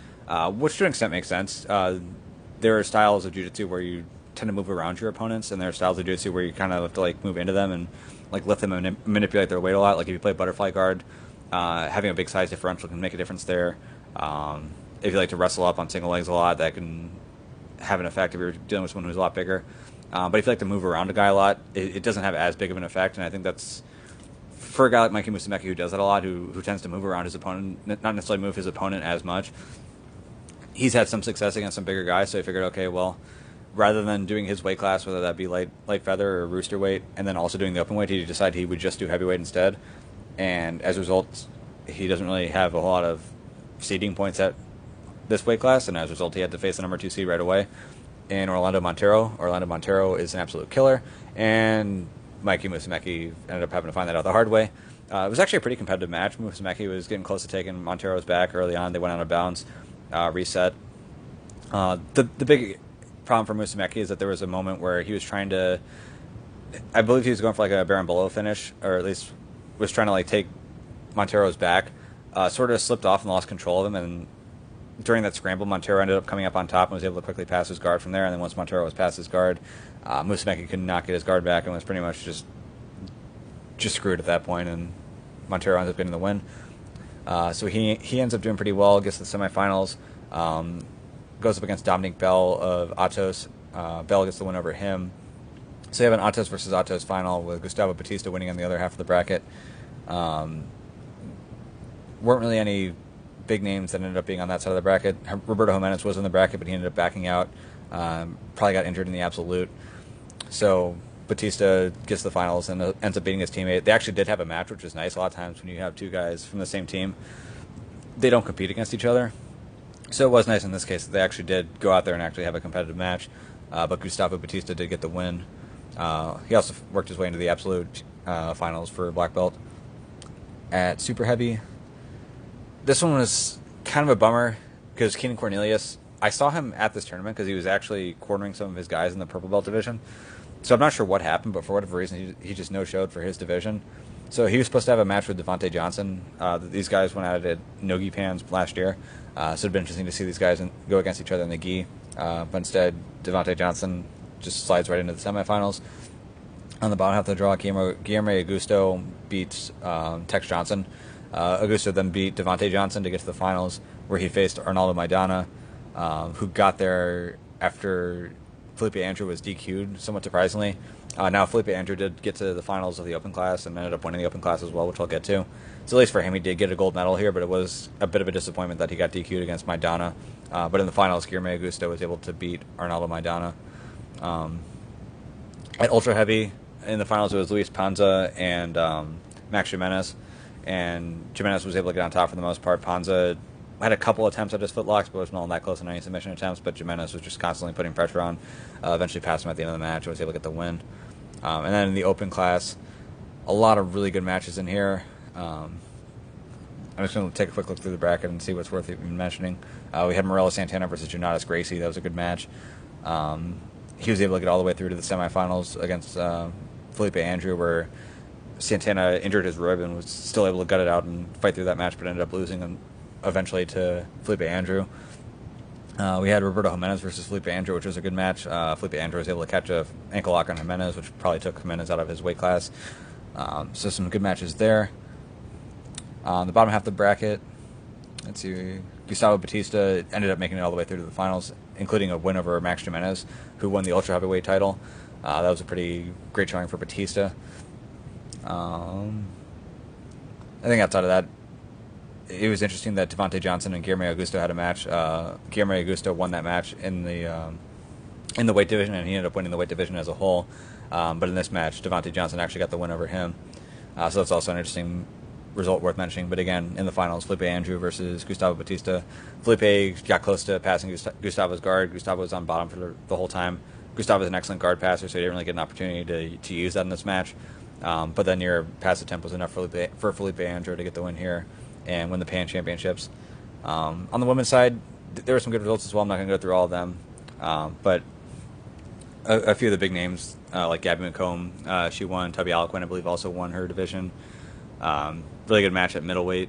which to an extent makes sense. There are styles of jiu-jitsu where you tend to move around your opponents, and there are styles of jiu-jitsu where you kind of have to like move into them and like lift them and manipulate their weight a lot. Like if you play butterfly guard, having a big size differential can make a difference there. If you like to wrestle up on single legs a lot, that can have an effect if you're dealing with someone who's a lot bigger. But if you like to move around a guy a lot, it doesn't have as big of an effect, and I think that's, for a guy like Mikey Musumeci who does that a lot, who tends to move around his opponent, not necessarily move his opponent as much, he's had some success against some bigger guys, so I figured, okay, well, rather than doing his weight class, whether that be light feather or rooster weight, and then also doing the open weight, he decided he would just do heavyweight instead. And as a result, he doesn't really have a whole lot of seeding points at this weight class, and as a result, he had to face the number 2 seed right away in Orlando Montero. Orlando Montero is an absolute killer, and Mikey Musumeci ended up having to find that out the hard way. It was actually a pretty competitive match. Musumeci was getting close to taking Montero's back early on. They went out of bounds, reset. The big problem for Musumeci is that there was a moment where he was trying to, I believe he was going for like a Berimbolo finish, or at least was trying to like take Montero's back, sort of slipped off and lost control of him, and during that scramble, Montero ended up coming up on top and was able to quickly pass his guard from there, and then once Montero was past his guard, Musumeci could not get his guard back and was pretty much just screwed at that point, and Montero ends up getting the win. So he ends up doing pretty well, gets to the semifinals, goes up against Dominic Bell of Atos. Bell gets the win over him. So you have an Atos versus Atos final with Gustavo Batista winning on the other half of the bracket. Weren't really any big names that ended up being on that side of the bracket. Roberto Jimenez was in the bracket, but he ended up backing out. Probably got injured in the absolute. So Batista gets to the finals and ends up beating his teammate. They actually did have a match, which is nice. A lot of times when you have two guys from the same team, they don't compete against each other. So it was nice in this case that they actually did go out there and actually have a competitive match. But Gustavo Batista did get the win. He also worked his way into the absolute finals for black belt. At super heavy, this one was kind of a bummer because Keenan Cornelius, I saw him at this tournament because he was actually cornering some of his guys in the purple belt division. So I'm not sure what happened, but for whatever reason, he just no-showed for his division. So he was supposed to have a match with Devontae Johnson. These guys went at it at Nogi Pans last year. So it'd been interesting to see these guys go against each other in the gi. But instead, Devontae Johnson just slides right into the semifinals. On the bottom half of the draw, Guillermo Augusto beats Tex Johnson. Augusto then beat Devontae Johnson to get to the finals, where he faced Arnaldo Maidana, who got there after Felipe Andrew was DQ'd, somewhat surprisingly. Now, Felipe Andrew did get to the finals of the Open class and ended up winning the Open class as well, which I'll get to. So at least for him, he did get a gold medal here, but it was a bit of a disappointment that he got DQ'd against Maidana. But in the finals, Guillermo Augusto was able to beat Arnaldo Maidana. At ultra heavy, in the finals, it was Luis Panza and Max Jimenez. And Jimenez was able to get on top for the most part. Panza had a couple attempts at his footlocks, but was not that close in any submission attempts. But Jimenez was just constantly putting pressure on. Eventually passed him at the end of the match and was able to get the win. And then in the Open class, a lot of really good matches in here. I'm just going to take a quick look through the bracket and see what's worth even mentioning. We had Morello Santana versus Jonatas Gracie. That was a good match. He was able to get all the way through to the semifinals against Felipe Andrew, where Santana injured his rib and was still able to gut it out and fight through that match, but ended up losing eventually to Felipe Andrew. We had Roberto Jimenez versus Felipe Andrew, which was a good match. Felipe Andrew was able to catch an ankle lock on Jimenez, which probably took Jimenez out of his weight class. So some good matches there. On the bottom half of the bracket, let's see, Gustavo Batista ended up making it all the way through to the finals, including a win over Max Jimenez, who won the ultra heavyweight title. That was a pretty great showing for Batista. I think outside of that, it was interesting that Devontae Johnson and Guillermo Augusto had a match. Guillermo Augusto won that match in the weight division, and he ended up winning the weight division as a whole. But in this match, Devontae Johnson actually got the win over him. So that's also an interesting result worth mentioning. But again, in the finals, Felipe Andrew versus Gustavo Batista. Felipe got close to passing Gustavo's guard. Gustavo was on bottom for the whole time. Gustavo is an excellent guard passer, so he didn't really get an opportunity to use that in this match. But then your pass attempt was enough for Felipe Andrew to get the win here and win the Pan Championships. On the women's side, there were some good results as well. I'm not going to go through all of them. But a few of the big names, like Gabby McComb, she won. Tubby Alquin, I believe, also won her division. Really good match at middleweight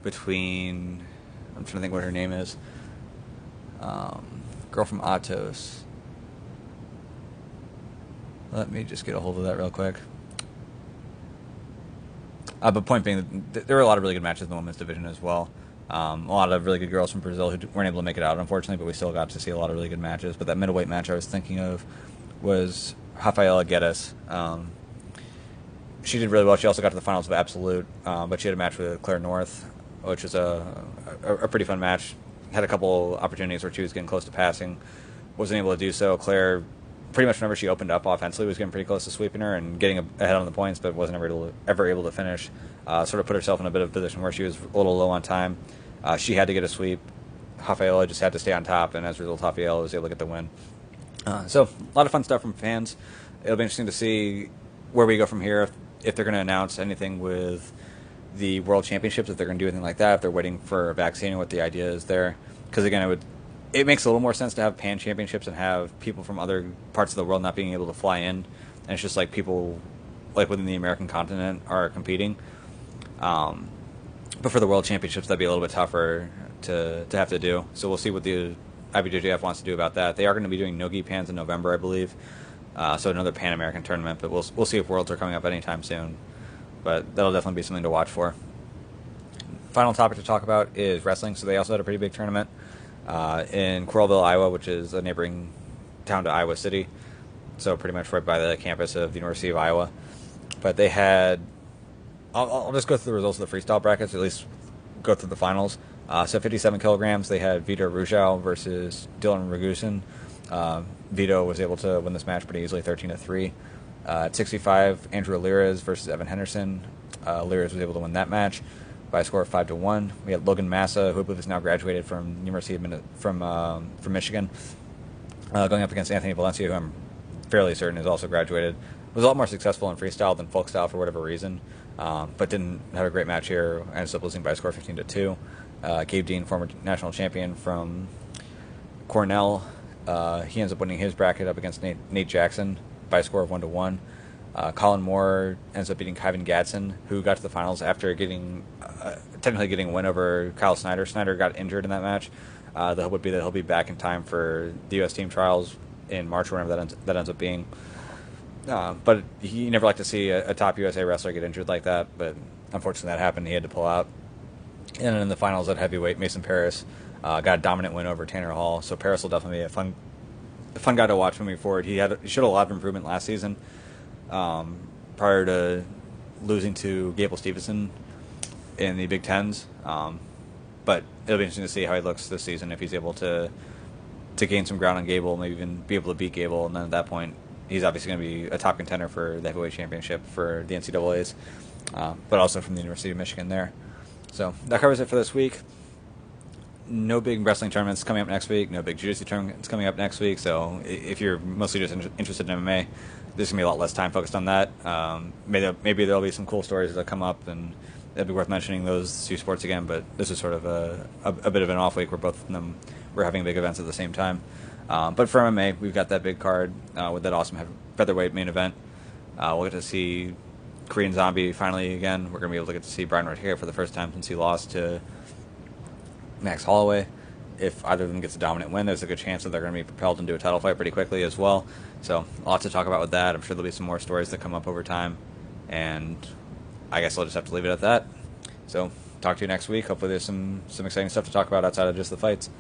between, I'm trying to think what her name is, girl from Atos. Let me just get a hold of that real quick. But point being, there were a lot of really good matches in the women's division as well. A lot of really good girls from Brazil who weren't able to make it out, unfortunately, but we still got to see a lot of really good matches. But that middleweight match I was thinking of was Rafaela Guedes. She did really well. She also got to the finals of Absolute, but she had a match with Claire North, which was a pretty fun match. Had a couple opportunities where she was getting close to passing, wasn't able to do so. Claire, pretty much whenever she opened up offensively, was getting pretty close to sweeping her and getting ahead on the points, but wasn't ever able to finish. Sort of put herself in a bit of a position where she was a little low on time. She had to get a sweep. Rafaela just had to stay on top, and as a result, Rafaela was able to get the win. So a lot of fun stuff from fans. It'll be interesting to see where we go from here, if they're going to announce anything with the World Championships, if they're going to do anything like that, if they're waiting for a vaccine and what the idea is there. Because again, it makes a little more sense to have Pan Championships and have people from other parts of the world not being able to fly in, and it's just like people like within the American continent are competing. But for the World Championships, that'd be a little bit tougher to have to do. So we'll see what the IBJJF wants to do about that. They are going to be doing Nogi Pans in November, I believe. So another Pan American tournament, but we'll see if Worlds are coming up anytime soon. But that'll definitely be something to watch for. Final topic to talk about is wrestling. So they also had a pretty big tournament in Coralville, Iowa, which is a neighboring town to Iowa City. So pretty much right by the campus of the University of Iowa. But they had, I'll just go through the results of the freestyle brackets, or at least go through the finals. So 57 kilograms, they had Vito Rujao versus Dylan Ragusin. Vito was able to win this match pretty easily, 13-3. At 65, Andrew Lirez versus Evan Henderson. Lirez was able to win that match by a score of 5-1. We had Logan Massa, who I believe is now graduated from University of from Michigan, going up against Anthony Valencia, who I'm fairly certain is also graduated. Was a lot more successful in freestyle than folk style for whatever reason, but didn't have a great match here. Ended up losing by a score of 15-2. Gabe Dean, former national champion from Cornell, he ends up winning his bracket up against Nate Jackson by a score of 1-1. Colin Moore ends up beating Kyvan Gadsden, who got to the finals after technically getting a win over Kyle Snyder. Snyder got injured in that match. The hope would be that he'll be back in time for the U.S. team trials in March, or whenever that ends up being. But he never liked to see a top USA wrestler get injured like that. But unfortunately, that happened. He had to pull out. And then in the finals at heavyweight, Mason Paris got a dominant win over Tanner Hall. So Paris will definitely be a fun guy to watch moving forward. He showed a lot of improvement last season, prior to losing to Gable Stevenson in the Big Tens. But it'll be interesting to see how he looks this season, if he's able to gain some ground on Gable, maybe even be able to beat Gable. And then at that point, he's obviously going to be a top contender for the heavyweight championship for the NCAAs, but also from the University of Michigan there. So that covers it for this week. No big wrestling tournaments coming up next week. No big jiu-jitsu tournaments coming up next week. So if you're mostly just interested in MMA, there's going to be a lot less time focused on that. Maybe there'll be some cool stories that come up, and it'll be worth mentioning those two sports again. But this is sort of a bit of an off week where both of them were having big events at the same time. But for MMA, we've got that big card with that awesome featherweight main event. We'll get to see Korean Zombie finally again. We're going to be able to get to see Brian Ortega for the first time since he lost to Max Holloway. If either of them gets a dominant win, there's a good chance that they're going to be propelled into a title fight pretty quickly as well. So lots to talk about with that. I'm sure there'll be some more stories that come up over time. And I guess I'll just have to leave it at that. So talk to you next week. Hopefully there's some exciting stuff to talk about outside of just the fights.